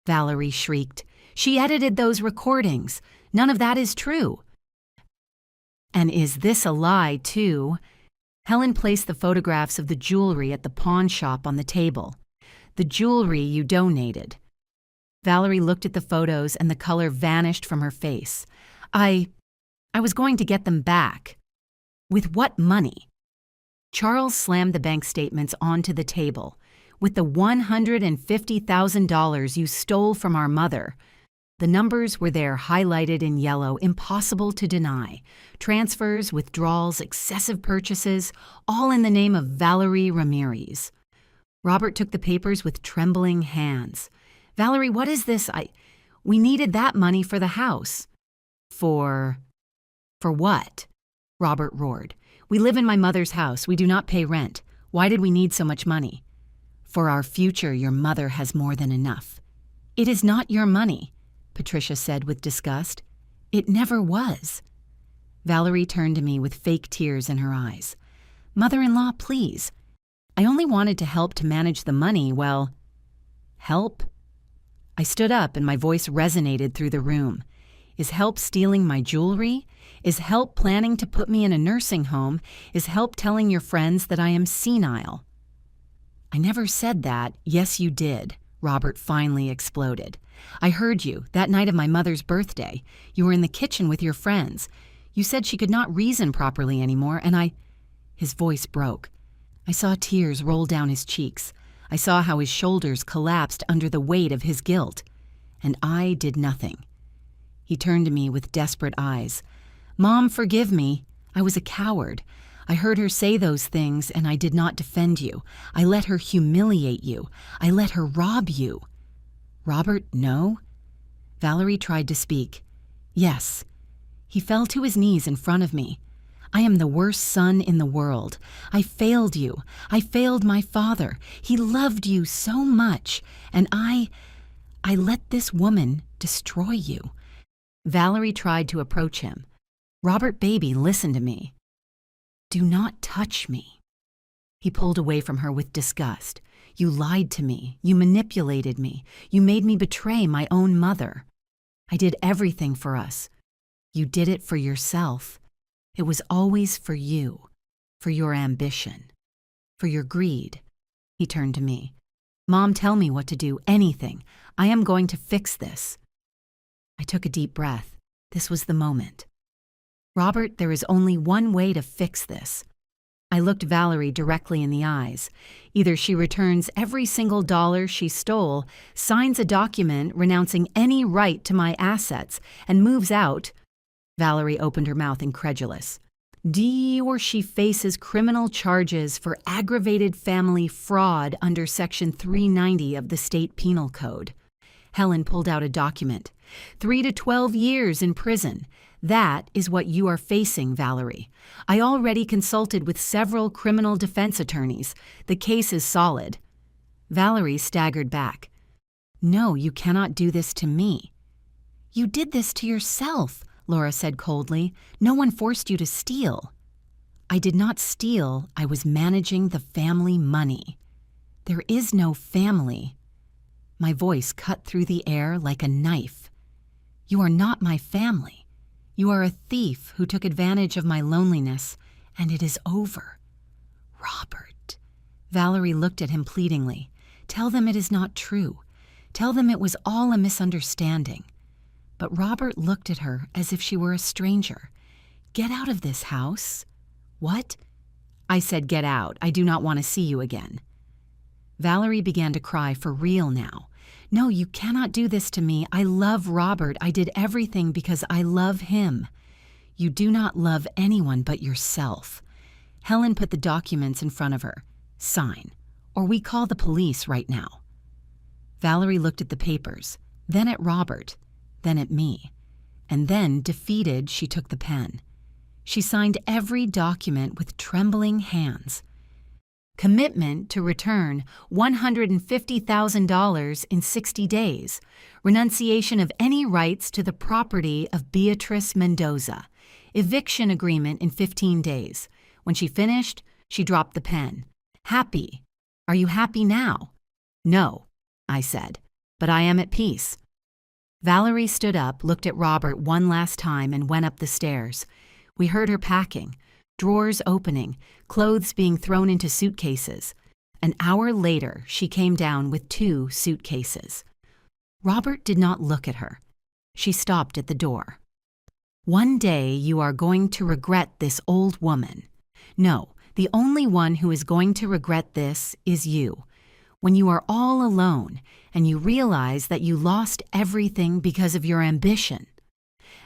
Valerie shrieked. She edited those recordings. None of that is true. And is this a lie, too? Helen placed the photographs of the jewelry at the pawn shop on the table. The jewelry you donated. Valerie looked at the photos and the color vanished from her face. I was going to get them back. With what money? Charles slammed the bank statements onto the table. With the $150,000 you stole from our mother. The numbers were there, highlighted in yellow, impossible to deny. Transfers, withdrawals, excessive purchases, all in the name of Valerie Ramirez. Robert took the papers with trembling hands. Valerie, what is this? We needed that money for the house. For what? Robert roared. We live in my mother's house. We do not pay rent. Why did we need so much money? For our future, your mother has more than enough. It is not your money, Patricia said with disgust. It never was. Valerie turned to me with fake tears in her eyes. Mother-in-law, please. I only wanted to help to manage the money, well, help? I stood up and my voice resonated through the room. Is help stealing my jewelry? Is help planning to put me in a nursing home? Is help telling your friends that I am senile? I never said that. Yes, you did, Robert finally exploded. I heard you, that night of my mother's birthday. You were in the kitchen with your friends. You said she could not reason properly anymore, and His voice broke. I saw tears roll down his cheeks. I saw how his shoulders collapsed under the weight of his guilt. And I did nothing. He turned to me with desperate eyes. "Mom, forgive me. I was a coward. I heard her say those things, and I did not defend you. I let her humiliate you. I let her rob you." "Robert, no?" Valerie tried to speak. "Yes." He fell to his knees in front of me. "I am the worst son in the world. I failed you. I failed my father. He loved you so much, and I let this woman destroy you." Valerie tried to approach him. "Robert, baby, listen to me." "Do not touch me." He pulled away from her with disgust. "You lied to me. You manipulated me. You made me betray my own mother. I did everything for us. You did it for yourself. It was always for you, for your ambition, for your greed." He turned to me. "Mom, tell me what to do, anything. I am going to fix this." I took a deep breath. This was the moment. "Robert, there is only one way to fix this." I looked Valerie directly in the eyes. "Either she returns every single dollar she stole, signs a document renouncing any right to my assets, and moves out." Valerie opened her mouth incredulous. "Or she faces criminal charges for aggravated family fraud under Section 390 of the State Penal Code." Helen pulled out a document. 3 to 12 years in prison. That is what you are facing, Valerie. I already consulted with several criminal defense attorneys. The case is solid." Valerie staggered back. "No, you cannot do this to me." "You did this to yourself," Laura said coldly. "No one forced you to steal." "I did not steal. I was managing the family money." "There is no family." My voice cut through the air like a knife. "You are not my family. You are a thief who took advantage of my loneliness, and it is over." "Robert." Valerie looked at him pleadingly. "Tell them it is not true. Tell them it was all a misunderstanding." But Robert looked at her as if she were a stranger. "Get out of this house." "What?" I said, "Get out. I do not want to see you again." Valerie began to cry for real now. "No, you cannot do this to me. I love Robert. I did everything because I love him." "You do not love anyone but yourself." Helen put the documents in front of her. "Sign, or we call the police right now." Valerie looked at the papers, then at Robert, then at me. And then, defeated, she took the pen. She signed every document with trembling hands. Commitment to return $150,000 in 60 days. Renunciation of any rights to the property of Beatrice Mendoza. Eviction agreement in 15 days. When she finished, she dropped the pen. "Happy. Are you happy now?" "No," I said, "but I am at peace." Valerie stood up, looked at Robert one last time, and went up the stairs. We heard her packing. Drawers opening, clothes being thrown into suitcases. An hour later, she came down with 2 suitcases. Robert did not look at her. She stopped at the door. "One day you are going to regret this old woman. No, the only one who is going to regret this is you. When you are all alone and you realize that you lost everything because of your ambition."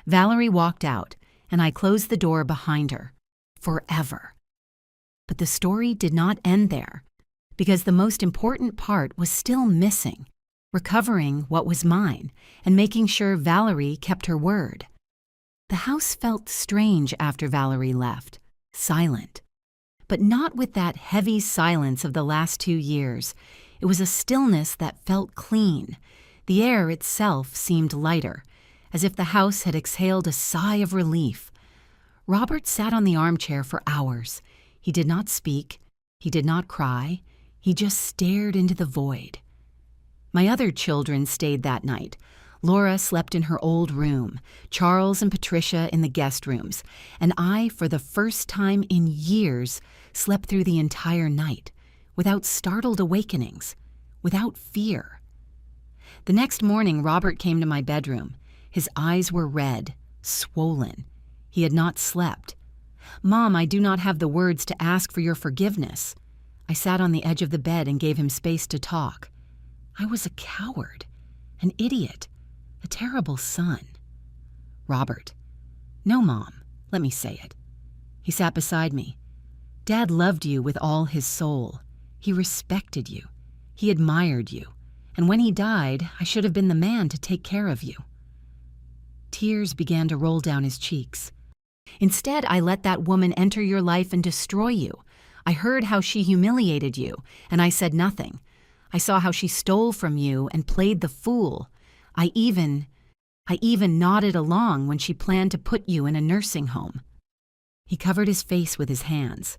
Valerie walked out, and I closed the door behind her. Forever. But the story did not end there, because the most important part was still missing, recovering what was mine and making sure Valerie kept her word. The house felt strange after Valerie left, silent. But not with that heavy silence of the last 2 years. It was a stillness that felt clean. The air itself seemed lighter, as if the house had exhaled a sigh of relief. Robert sat on the armchair for hours. He did not speak. He did not cry. He just stared into the void. My other children stayed that night. Laura slept in her old room, Charles and Patricia in the guest rooms, and I, for the first time in years, slept through the entire night, without startled awakenings, without fear. The next morning, Robert came to my bedroom. His eyes were red, swollen. He had not slept. "Mom, I do not have the words to ask for your forgiveness." I sat on the edge of the bed and gave him space to talk. I was a coward, an idiot, a terrible son. Robert. No, Mom, let me say it. He sat beside me. Dad loved you with all his soul. He respected you. He admired you. And when he died, I should have been the man to take care of you. Tears began to roll down his cheeks. Instead, I let that woman enter your life and destroy you. I heard how she humiliated you, and I said nothing. I saw how she stole from you and played the fool. I even nodded along when she planned to put you in a nursing home. He covered his face with his hands.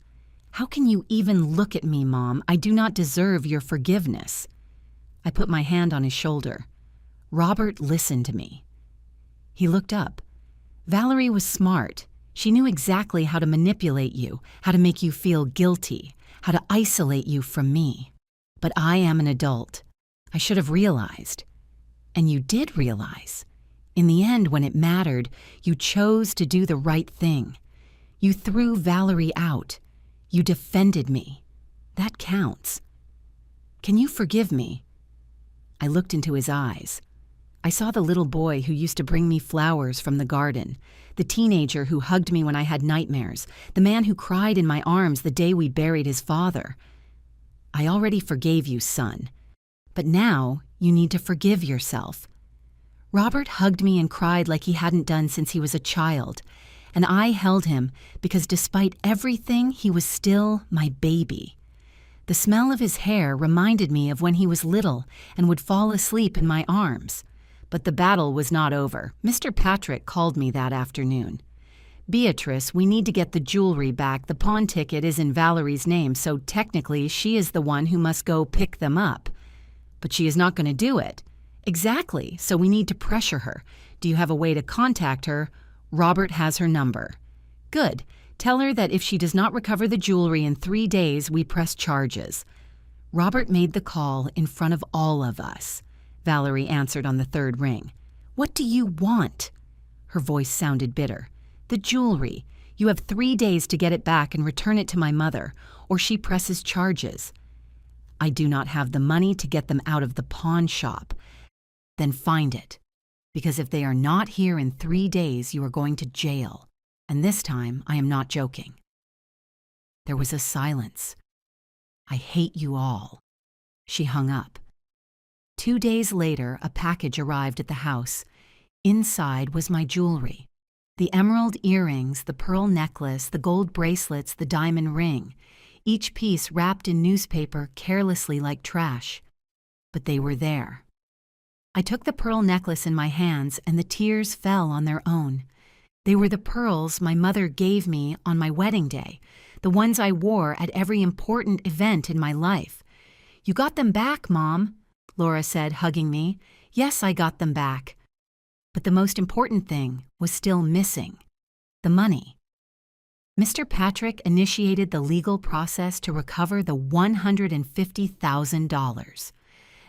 How can you even look at me, Mom? I do not deserve your forgiveness. I put my hand on his shoulder. Robert, listen to me. He looked up. Valerie was smart. She knew exactly how to manipulate you, how to make you feel guilty, how to isolate you from me. But I am an adult. I should have realized. And you did realize. In the end, when it mattered, you chose to do the right thing. You threw Valerie out. You defended me. That counts. Can you forgive me? I looked into his eyes. I saw the little boy who used to bring me flowers from the garden, the teenager who hugged me when I had nightmares, the man who cried in my arms the day we buried his father. I already forgave you, son. But now you need to forgive yourself. Robert hugged me and cried like he hadn't done since he was a child, and I held him because despite everything, he was still my baby. The smell of his hair reminded me of when he was little and would fall asleep in my arms. But the battle was not over. Mr. Patrick called me that afternoon. Beatrice, we need to get the jewelry back. The pawn ticket is in Valerie's name, so technically she is the one who must go pick them up. But she is not going to do it. Exactly, so we need to pressure her. Do you have a way to contact her? Robert has her number. Good. Tell her that if she does not recover the jewelry in 3 days, we press charges. Robert made the call in front of all of us. Valerie answered on the third ring. What do you want? Her voice sounded bitter. The jewelry. You have 3 days to get it back and return it to my mother, or she presses charges. I do not have the money to get them out of the pawn shop. Then find it. Because if they are not here in 3 days, you are going to jail. And this time, I am not joking. There was a silence. I hate you all. She hung up. 2 days later, a package arrived at the house. Inside was my jewelry. The emerald earrings, the pearl necklace, the gold bracelets, the diamond ring. Each piece wrapped in newspaper carelessly like trash. But they were there. I took the pearl necklace in my hands and the tears fell on their own. They were the pearls my mother gave me on my wedding day, the ones I wore at every important event in my life. You got them back, Mom, Laura said, hugging me. Yes, I got them back. But the most important thing was still missing. The money. Mr. Patrick initiated the legal process to recover the $150,000.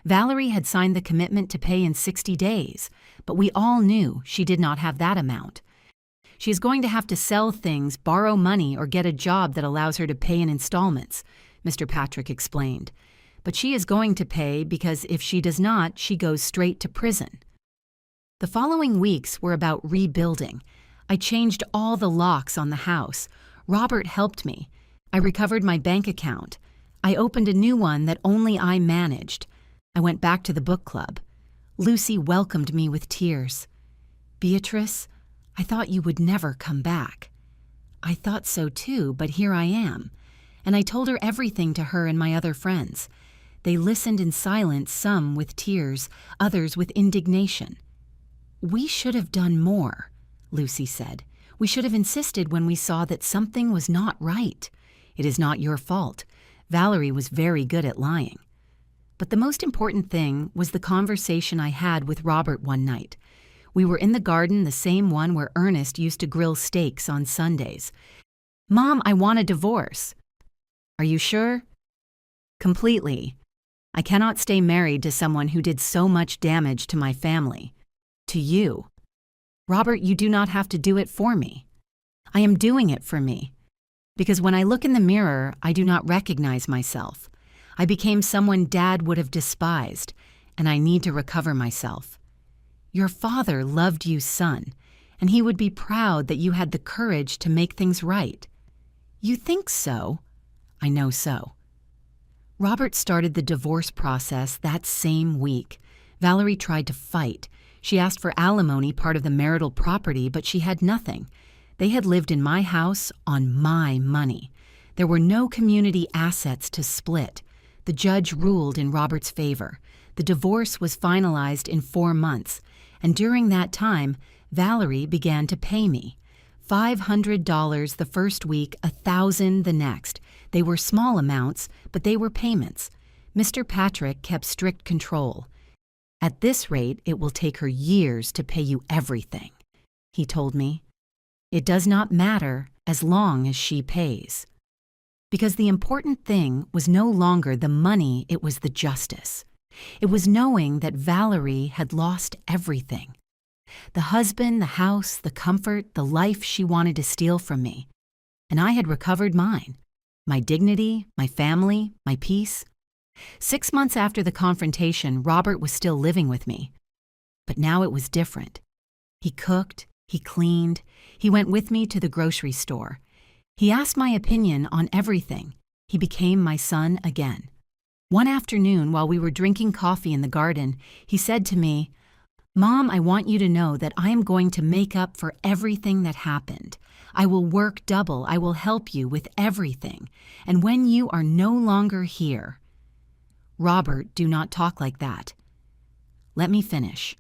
Valerie had signed the commitment to pay in 60 days, but we all knew she did not have that amount. She is going to have to sell things, borrow money, or get a job that allows her to pay in installments, Mr. Patrick explained. But she is going to pay because if she does not, she goes straight to prison. The following weeks were about rebuilding. I changed all the locks on the house. Robert helped me. I recovered my bank account. I opened a new one that only I managed. I went back to the book club. Lucy welcomed me with tears. Beatrice, I thought you would never come back. I thought so too, but here I am. And I told her everything to her and my other friends. They listened in silence, some with tears, others with indignation. We should have done more, Lucy said. We should have insisted when we saw that something was not right. It is not your fault. Valerie was very good at lying. But the most important thing was the conversation I had with Robert one night. We were in the garden, the same one where Ernest used to grill steaks on Sundays. Mom, I want a divorce. Are you sure? Completely. I cannot stay married to someone who did so much damage to my family. To you. Robert, you do not have to do it for me. I am doing it for me. Because when I look in the mirror, I do not recognize myself. I became someone Dad would have despised, and I need to recover myself. Your father loved you, son, and he would be proud that you had the courage to make things right. You think so? I know so. Robert started the divorce process that same week. Valerie tried to fight. She asked for alimony, part of the marital property, but she had nothing. They had lived in my house on my money. There were no community assets to split. The judge ruled in Robert's favor. The divorce was finalized in 4 months, and during that time, Valerie began to pay me. $500 the first week, $1,000 the next. They were small amounts, but they were payments. Mr. Patrick kept strict control. At this rate, it will take her years to pay you everything, he told me. It does not matter as long as she pays. Because the important thing was no longer the money, it was the justice. It was knowing that Valerie had lost everything. The husband, the house, the comfort, the life she wanted to steal from me. And I had recovered mine. My dignity, my family, my peace. 6 months after the confrontation, Robert was still living with me. But now it was different. He cooked, he cleaned, he went with me to the grocery store. He asked my opinion on everything. He became my son again. One afternoon, while we were drinking coffee in the garden, he said to me, "Mom, I want you to know that I am going to make up for everything that happened. I will work double. I will help you with everything. And when you are no longer here..." Robert, do not talk like that. Let me finish.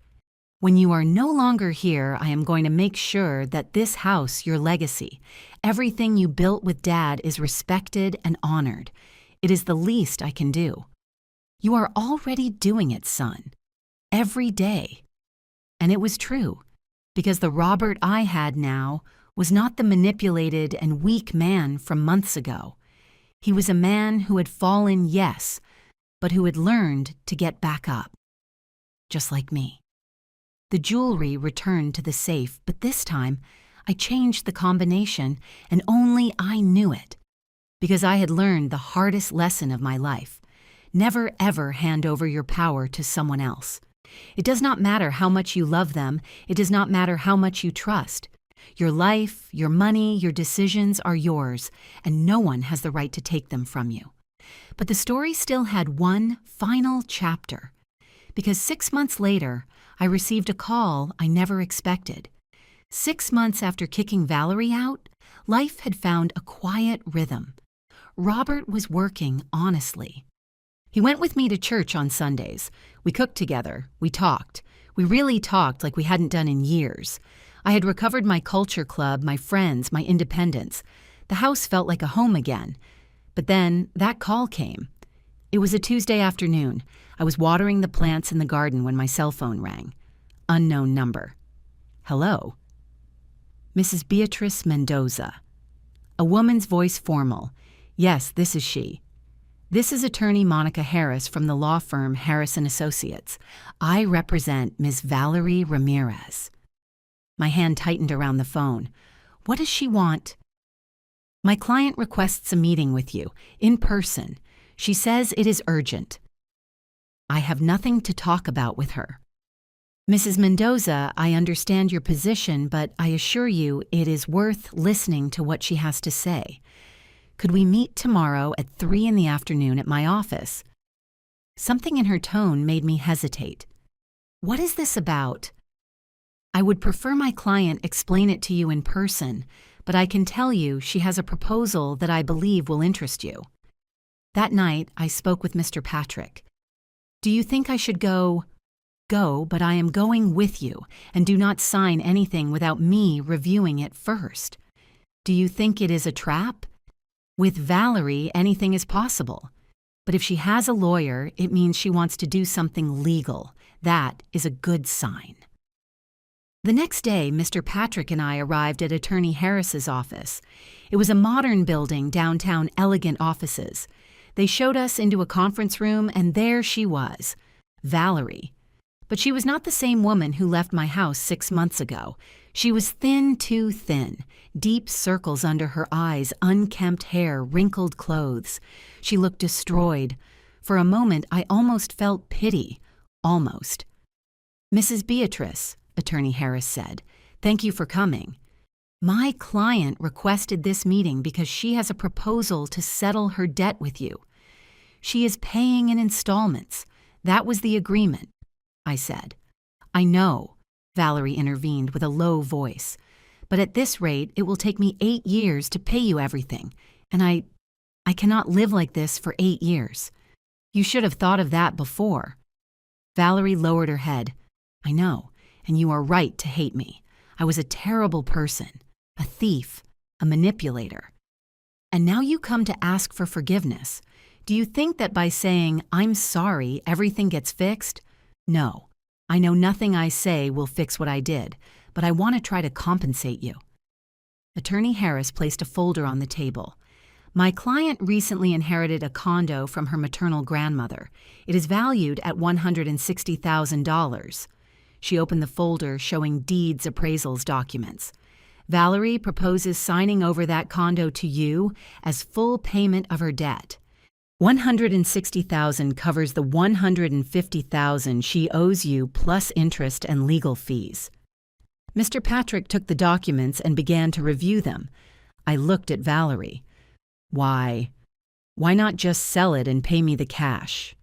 When you are no longer here, I am going to make sure that this house, your legacy, everything you built with Dad is respected and honored. It is the least I can do. You are already doing it, son. Every day. And it was true, because the Robert I had now was not the manipulated and weak man from months ago. He was a man who had fallen, yes, but who had learned to get back up. Just like me. The jewelry returned to the safe, but this time I changed the combination, and only I knew it. Because I had learned the hardest lesson of my life. Never ever hand over your power to someone else. It does not matter how much you love them. It does not matter how much you trust. Your life, your money, your decisions are yours, and no one has the right to take them from you. But the story still had one final chapter. Because 6 months later, I received a call I never expected. 6 months after kicking Valerie out, life had found a quiet rhythm. Robert was working honestly. He went with me to church on Sundays. We cooked together. We talked. We really talked like we hadn't done in years. I had recovered my culture club, my friends, my independence. The house felt like a home again. But then that call came. It was a Tuesday afternoon. I was watering the plants in the garden when my cell phone rang. Unknown number. Hello. Mrs. Beatrice Mendoza. A woman's voice formal. Yes, this is she. This is attorney Monica Harris from the law firm Harris & Associates. I represent Ms. Valerie Ramirez. My hand tightened around the phone. What does she want? My client requests a meeting with you, in person. She says it is urgent. I have nothing to talk about with her. Mrs. Mendoza, I understand your position, but I assure you it is worth listening to what she has to say. Could we meet tomorrow at 3 in the afternoon at my office? Something in her tone made me hesitate. What is this about? I would prefer my client explain it to you in person, but I can tell you she has a proposal that I believe will interest you. That night, I spoke with Mr. Patrick. Do you think I should go? Go, but I am going with you, and do not sign anything without me reviewing it first. Do you think it is a trap? With Valerie, anything is possible. But if she has a lawyer, it means she wants to do something legal. That is a good sign. The next day, Mr. Patrick and I arrived at Attorney Harris's office. It was a modern building, downtown, elegant offices. They showed us into a conference room, and there she was, Valerie. But she was not the same woman who left my house 6 months ago. She was thin, too thin, deep circles under her eyes, unkempt hair, wrinkled clothes. She looked destroyed. For a moment, I almost felt pity. Almost. "Mrs. Beatrice," Attorney Harris said, "thank you for coming. My client requested this meeting because she has a proposal to settle her debt with you. She is paying in installments. That was the agreement," I said. "I know," Valerie intervened with a low voice, "but at this rate, it will take me 8 years to pay you everything, and I cannot live like this for 8 years. You should have thought of that before." Valerie lowered her head. "I know, and you are right to hate me. I was a terrible person, a thief, a manipulator. And now you come to ask for forgiveness. Do you think that by saying, 'I'm sorry,' everything gets fixed? No. I know nothing I say will fix what I did, but I want to try to compensate you." Attorney Harris placed a folder on the table. "My client recently inherited a condo from her maternal grandmother. It is valued at $160,000. She opened the folder showing deeds appraisals documents. "Valerie proposes signing over that condo to you as full payment of her debt. $160,000 covers the $150,000 she owes you plus interest and legal fees." Mr. Patrick took the documents and began to review them. I looked at Valerie. Why not just sell it and pay me the cash?"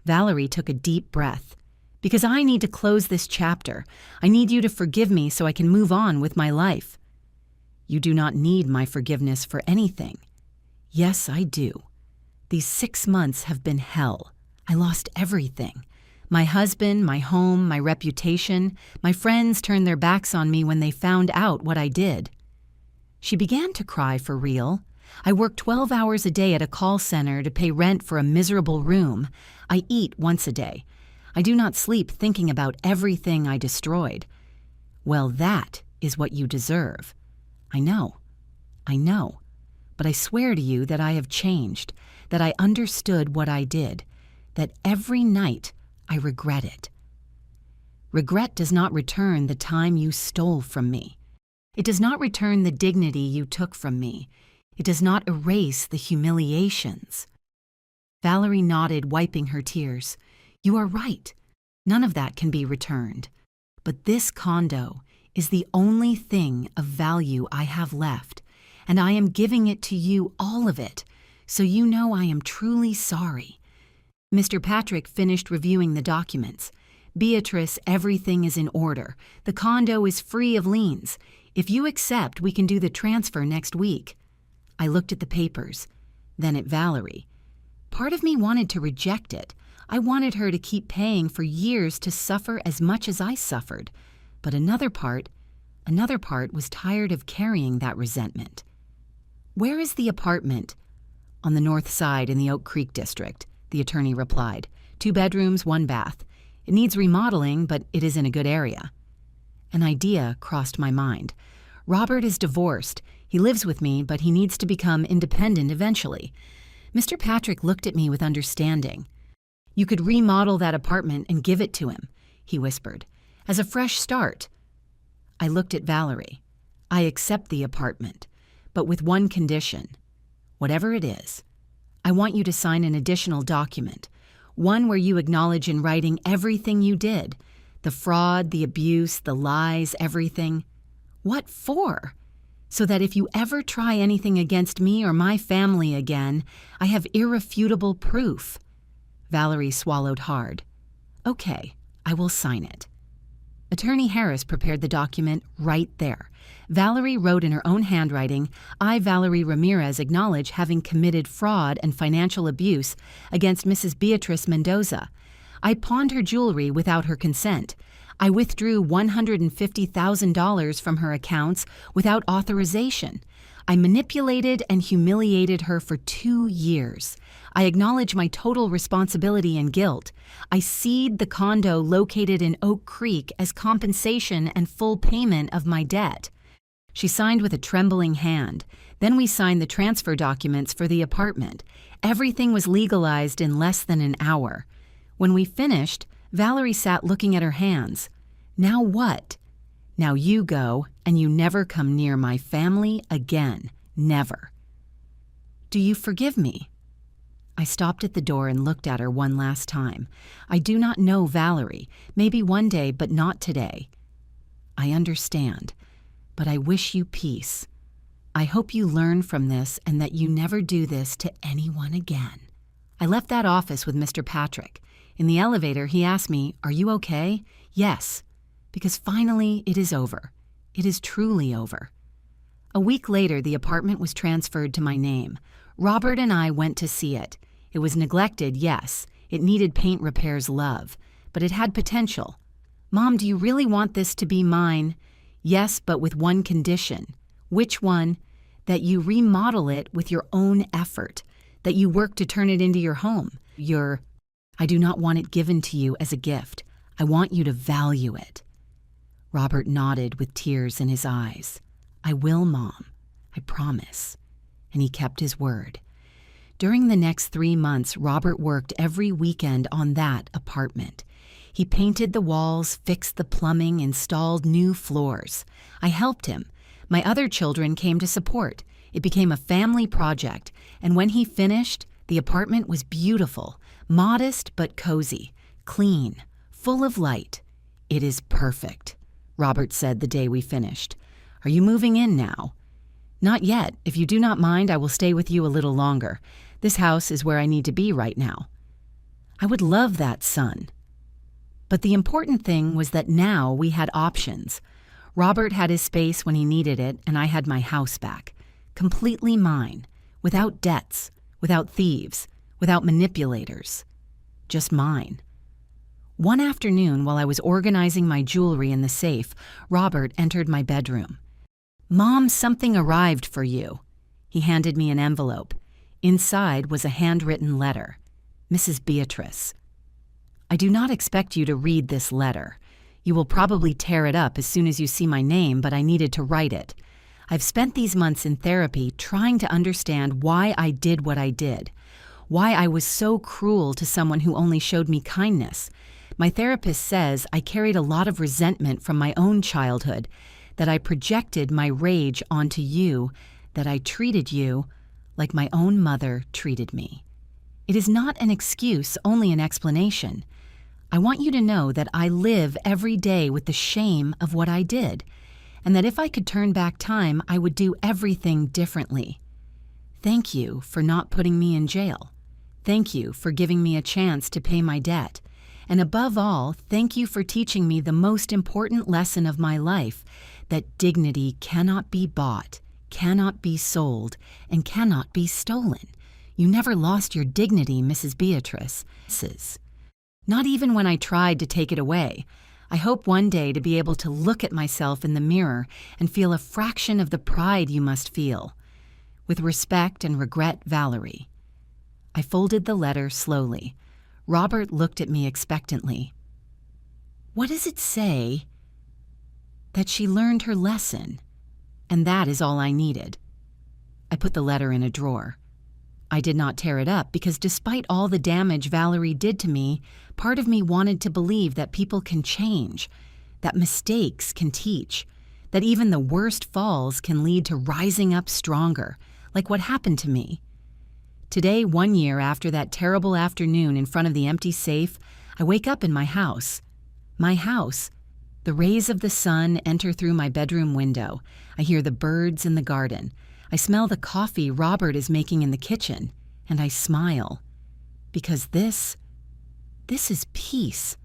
Valerie took a deep breath. "Because I need to close this chapter. I need you to forgive me so I can move on with my life." "You do not need my forgiveness for anything." "Yes, I do. These 6 months have been hell. I lost everything. My husband, my home, my reputation. My friends turned their backs on me when they found out what I did." She began to cry for real. "I work 12 hours a day at a call center to pay rent for a miserable room. I eat once a day. I do not sleep thinking about everything I destroyed." "Well, that is what you deserve." I know. But I swear to you that I have changed, that I understood what I did, that every night I regret it." "Regret does not return the time you stole from me. It does not return the dignity you took from me. It does not erase the humiliations." Valerie nodded, wiping her tears. "You are right. None of that can be returned. But this condo is the only thing of value I have left, and I am giving it to you, all of it, so you know I am truly sorry." Mr. Patrick finished reviewing the documents. "Beatrice, everything is in order. The condo is free of liens. If you accept, we can do the transfer next week." I looked at the papers, then at Valerie. Part of me wanted to reject it. I wanted her to keep paying for years to suffer as much as I suffered. But another part was tired of carrying that resentment. "Where is the apartment?" "On the north side in the Oak Creek district," the attorney replied. 2 bedrooms, 1 bath. It needs remodeling, but it is in a good area." An idea crossed my mind. "Robert is divorced. He lives with me, but he needs to become independent eventually." Mr. Patrick looked at me with understanding. "You could remodel that apartment and give it to him," he whispered, "as a fresh start." I looked at Valerie. "I accept the apartment, but with one condition. Whatever it is, I want you to sign an additional document, one where you acknowledge in writing everything you did, the fraud, the abuse, the lies, everything." "What for?" "So that if you ever try anything against me or my family again, I have irrefutable proof." Valerie swallowed hard. "Okay, I will sign it." Attorney Harris prepared the document right there. Valerie wrote in her own handwriting, "I, Valerie Ramirez, acknowledge having committed fraud and financial abuse against Mrs. Beatrice Mendoza. I pawned her jewelry without her consent. I withdrew $150,000 from her accounts without authorization. I manipulated and humiliated her for 2 years. I acknowledge my total responsibility and guilt. I ceded the condo located in Oak Creek as compensation and full payment of my debt." She signed with a trembling hand. Then we signed the transfer documents for the apartment. Everything was legalized in less than an hour. When we finished, Valerie sat looking at her hands. "Now what?" Now you go, and you never come near my family again. Never. Do you forgive me?" I stopped at the door and looked at her one last time. "I do not know Valerie. Maybe one day, but not today. I understand, but I wish you peace. I hope you learn from this and that you never do this to anyone again." I left that office with Mr. Patrick. In the elevator, he asked me, "Are you okay?" "Yes," because finally it is over. It is truly over. A week later, the apartment was transferred to my name. Robert and I went to see it. It was neglected, yes. It needed paint repairs love, but it had potential. "Mom, do you really want this to be mine?" "Yes, but with one condition." "Which one?" "That you remodel it with your own effort, that you work to turn it into your home. I do not want it given to you as a gift. I want you to value it." Robert nodded with tears in his eyes. "I will, Mom. I promise." And he kept his word. During the next 3 months, Robert worked every weekend on that apartment. He painted the walls, fixed the plumbing, installed new floors. I helped him. My other children came to support. It became a family project, and when he finished, the apartment was beautiful, modest but cozy, clean, full of light. "It is perfect," Robert said the day we finished. "Are you moving in now?" "Not yet. If you do not mind, I will stay with you a little longer. This house is where I need to be right now." I would love that, son. But the important thing was that now we had options. Robert had his space when he needed it, and I had my house back. Completely mine, without debts, without thieves, without manipulators. Just mine. One afternoon, while I was organizing my jewelry in the safe, Robert entered my bedroom. "Mom, something arrived for you." He handed me an envelope. Inside was a handwritten letter. "Mrs. Beatrice, I do not expect you to read this letter. You will probably tear it up as soon as you see my name, but I needed to write it. I've spent these months in therapy trying to understand why I did what I did, why I was so cruel to someone who only showed me kindness. My therapist says I carried a lot of resentment from my own childhood, that I projected my rage onto you, that I treated you like my own mother treated me. It is not an excuse, only an explanation. I want you to know that I live every day with the shame of what I did, and that if I could turn back time, I would do everything differently. Thank you for not putting me in jail. Thank you for giving me a chance to pay my debt. And above all, thank you for teaching me the most important lesson of my life, that dignity cannot be bought, cannot be sold, and cannot be stolen. You never lost your dignity, Mrs. Beatrice. Not even when I tried to take it away. I hope one day to be able to look at myself in the mirror and feel a fraction of the pride you must feel. With respect and regret, Valerie. I folded the letter slowly. Robert looked at me expectantly. What does it say? That she learned her lesson, and that is all I needed. I put the letter in a drawer. I did not tear it up because despite all the damage Valerie did to me, part of me wanted to believe that people can change, that mistakes can teach, that even the worst falls can lead to rising up stronger, like what happened to me. Today, 1 year after that terrible afternoon in front of the empty safe, I wake up in my house. My house. The rays of the sun enter through my bedroom window. I hear the birds in the garden. I smell the coffee Robert is making in the kitchen, and I smile. Because this is peace.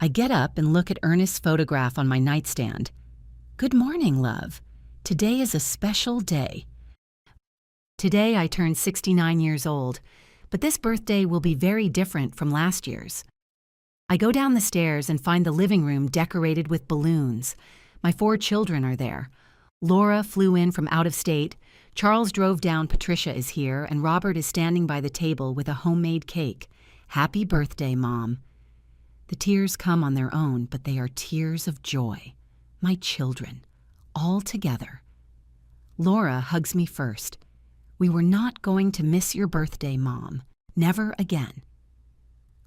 I get up and look at Ernest's photograph on my nightstand. Good morning, love. Today is a special day. Today I turn 69 years old, but this birthday will be very different from last year's. I go down the stairs and find the living room decorated with balloons. My 4 children are there. Laura flew in from out of state, Charles drove down, Patricia is here, and Robert is standing by the table with a homemade cake. Happy birthday, Mom. The tears come on their own, but they are tears of joy. My children, all together. Laura hugs me first. We were not going to miss your birthday, Mom. Never again.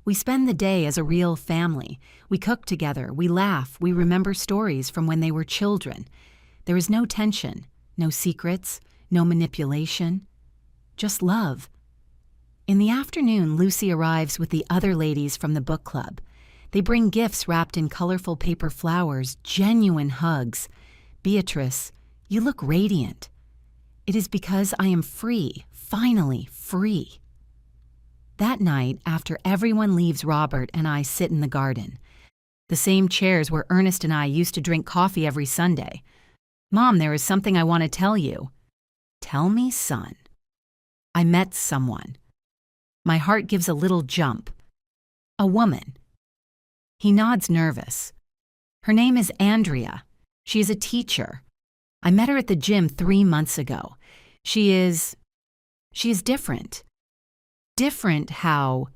We spend the day as a real family. We cook together, we laugh, we remember stories from when they were children. There is no tension, no secrets, no manipulation, just love. In the afternoon, Lucy arrives with the other ladies from the book club. They bring gifts wrapped in colorful paper flowers, genuine hugs. Beatrice, you look radiant. It is because I am free, finally free. That night, after everyone leaves, Robert and I sit in the garden. The same chairs where Ernest and I used to drink coffee every Sunday. Mom, there is something I want to tell you. Tell me, son. I met someone. My heart gives a little jump. A woman. He nods nervous. Her name is Andrea. She is a teacher. I met her at the gym 3 months ago. She is different. Different how?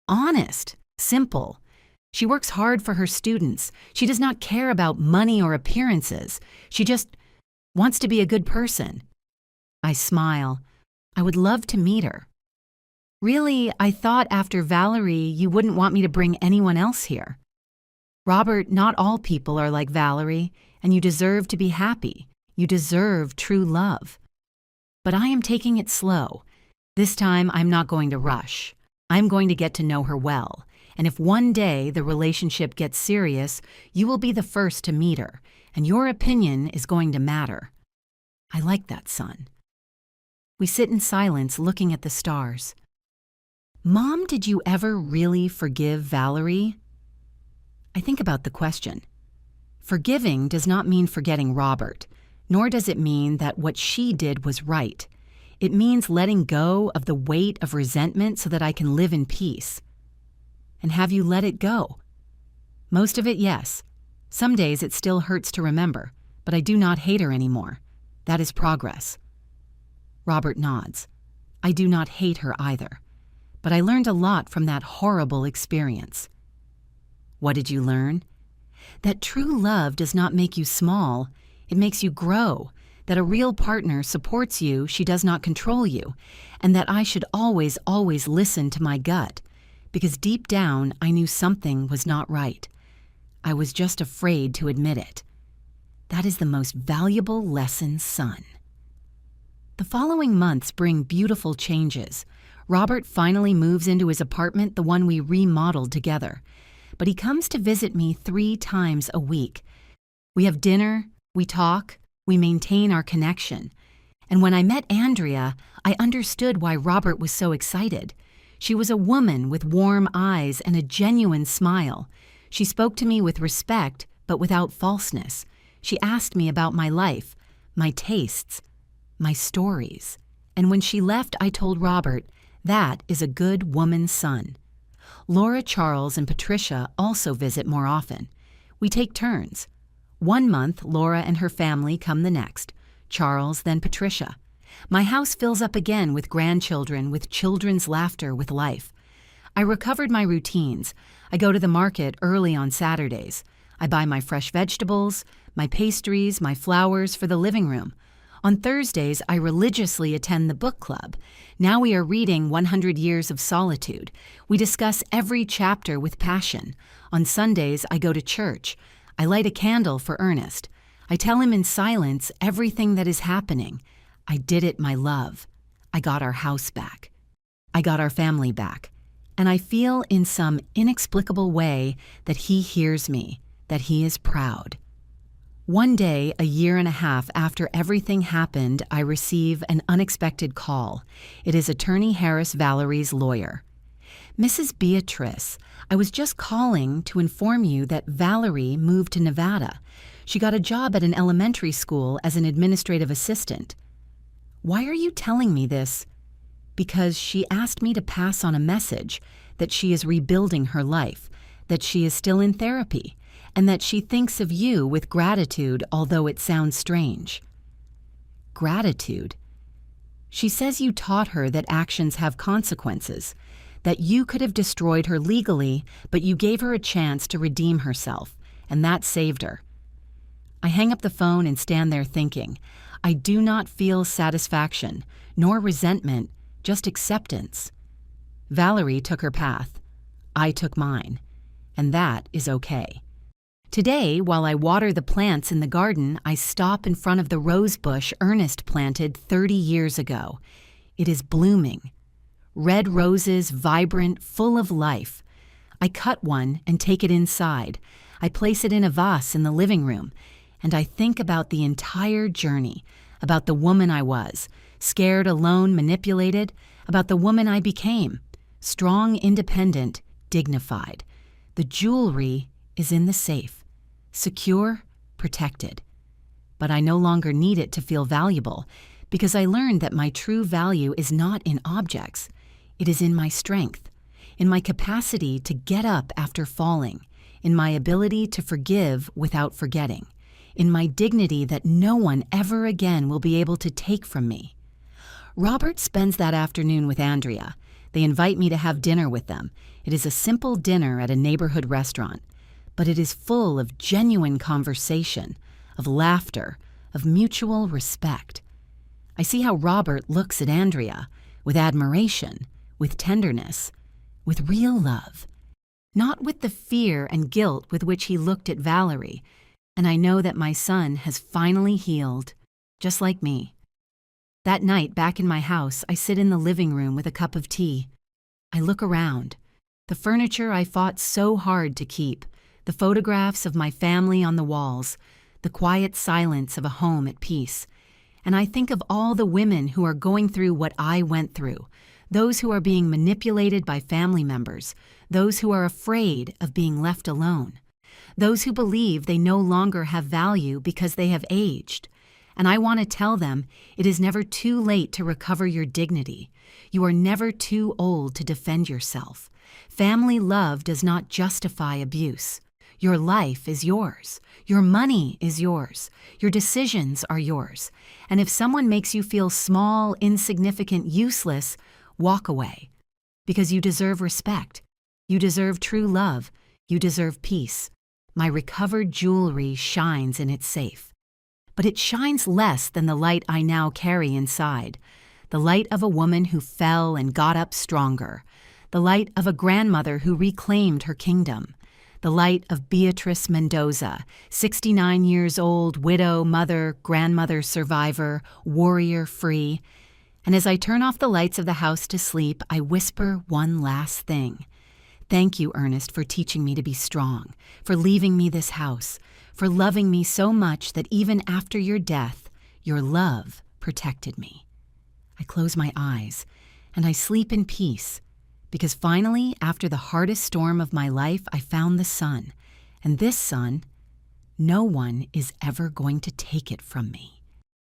Honest, simple. She works hard for her students. She does not care about money or appearances. She just wants to be a good person. I smile. I would love to meet her. Really, I thought after Valerie you wouldn't want me to bring anyone else here. Robert, not all people are like Valerie, and you deserve to be happy. You deserve true love. But I am taking it slow. This time I'm not going to rush. I'm going to get to know her well, and if one day the relationship gets serious, you will be the first to meet her, and your opinion is going to matter. I like that, son. We sit in silence looking at the stars. Mom, did you ever really forgive Valerie? I think about the question. Forgiving does not mean forgetting Robert, nor does it mean that what she did was right. It means letting go of the weight of resentment so that I can live in peace. And have you let it go? Most of it, yes. Some days it still hurts to remember, but I do not hate her anymore. That is progress. Robert nods. I do not hate her either. But I learned a lot from that horrible experience. What did you learn? That true love does not make you small, it makes you grow. That a real partner supports you, she does not control you. And that I should always, always listen to my gut. Because deep down, I knew something was not right. I was just afraid to admit it. That is the most valuable lesson, son. The following months bring beautiful changes. Robert finally moves into his apartment, the one we remodeled together. But he comes to visit me 3 times a week. We have dinner, we talk, we maintain our connection. And when I met Andrea, I understood why Robert was so excited. She was a woman with warm eyes and a genuine smile. She spoke to me with respect, but without falseness. She asked me about my life, my tastes, my stories. And when she left, I told Robert, that is a good woman's son. Laura, Charles, and Patricia also visit more often. We take turns. 1 month, Laura and her family come the next. Charles, then Patricia. My house fills up again with grandchildren, with children's laughter, with life. I recovered my routines. I go to the market early on Saturdays. I buy my fresh vegetables, my pastries, my flowers for the living room. On Thursdays, I religiously attend the book club. Now we are reading 100 Years of Solitude. We discuss every chapter with passion. On Sundays, I go to church. I light a candle for Ernest. I tell him in silence everything that is happening. I did it, my love. I got our house back. I got our family back. And I feel in some inexplicable way that he hears me, that he is proud. One day, a year and a half after everything happened, I receive an unexpected call. It is Attorney Harris Valerie's lawyer. Mrs. Beatrice, I was just calling to inform you that Valerie moved to Nevada. She got a job at an elementary school as an administrative assistant. Why are you telling me this? Because she asked me to pass on a message that she is rebuilding her life, that she is still in therapy, and that she thinks of you with gratitude, although it sounds strange. Gratitude? She says you taught her that actions have consequences, that you could have destroyed her legally, but you gave her a chance to redeem herself, and that saved her. I hang up the phone and stand there thinking. I do not feel satisfaction, nor resentment, just acceptance. Valerie took her path. I took mine, and that is okay. Today, while I water the plants in the garden, I stop in front of the rose bush Ernest planted 30 years ago. It is blooming. Red roses, vibrant, full of life. I cut one and take it inside. I place it in a vase in the living room, and I think about the entire journey, about the woman I was, scared, alone, manipulated, about the woman I became, strong, independent, dignified. The jewelry is in the safe, secure, protected. But I no longer need it to feel valuable, because I learned that my true value is not in objects. It is in my strength, in my capacity to get up after falling, in my ability to forgive without forgetting, in my dignity that no one ever again will be able to take from me. Robert spends that afternoon with Andrea. They invite me to have dinner with them. It is a simple dinner at a neighborhood restaurant, but it is full of genuine conversation, of laughter, of mutual respect. I see how Robert looks at Andrea, with admiration, with tenderness, with real love, not with the fear and guilt with which he looked at Valerie, and I know that my son has finally healed, just like me. That night, back in my house, I sit in the living room with a cup of tea. I look around. The furniture I fought so hard to keep, the photographs of my family on the walls, the quiet silence of a home at peace. And I think of all the women who are going through what I went through, those who are being manipulated by family members, those who are afraid of being left alone, those who believe they no longer have value because they have aged. And I want to tell them, it is never too late to recover your dignity. You are never too old to defend yourself. Family love does not justify abuse. Your life is yours. Your money is yours. Your decisions are yours. And if someone makes you feel small, insignificant, useless, walk away. Because you deserve respect. You deserve true love. You deserve peace. My recovered jewelry shines in its safe. But it shines less than the light I now carry inside. The light of a woman who fell and got up stronger. The light of a grandmother who reclaimed her kingdom. The light of Beatrice Mendoza, 69 years old, widow, mother, grandmother, survivor, warrior, free. And as I turn off the lights of the house to sleep, I whisper one last thing. Thank you, Ernest, for teaching me to be strong, for leaving me this house, for loving me so much that even after your death, your love protected me. I close my eyes, and I sleep in peace, because finally, after the hardest storm of my life, I found the sun, and this sun, no one is ever going to take it from me.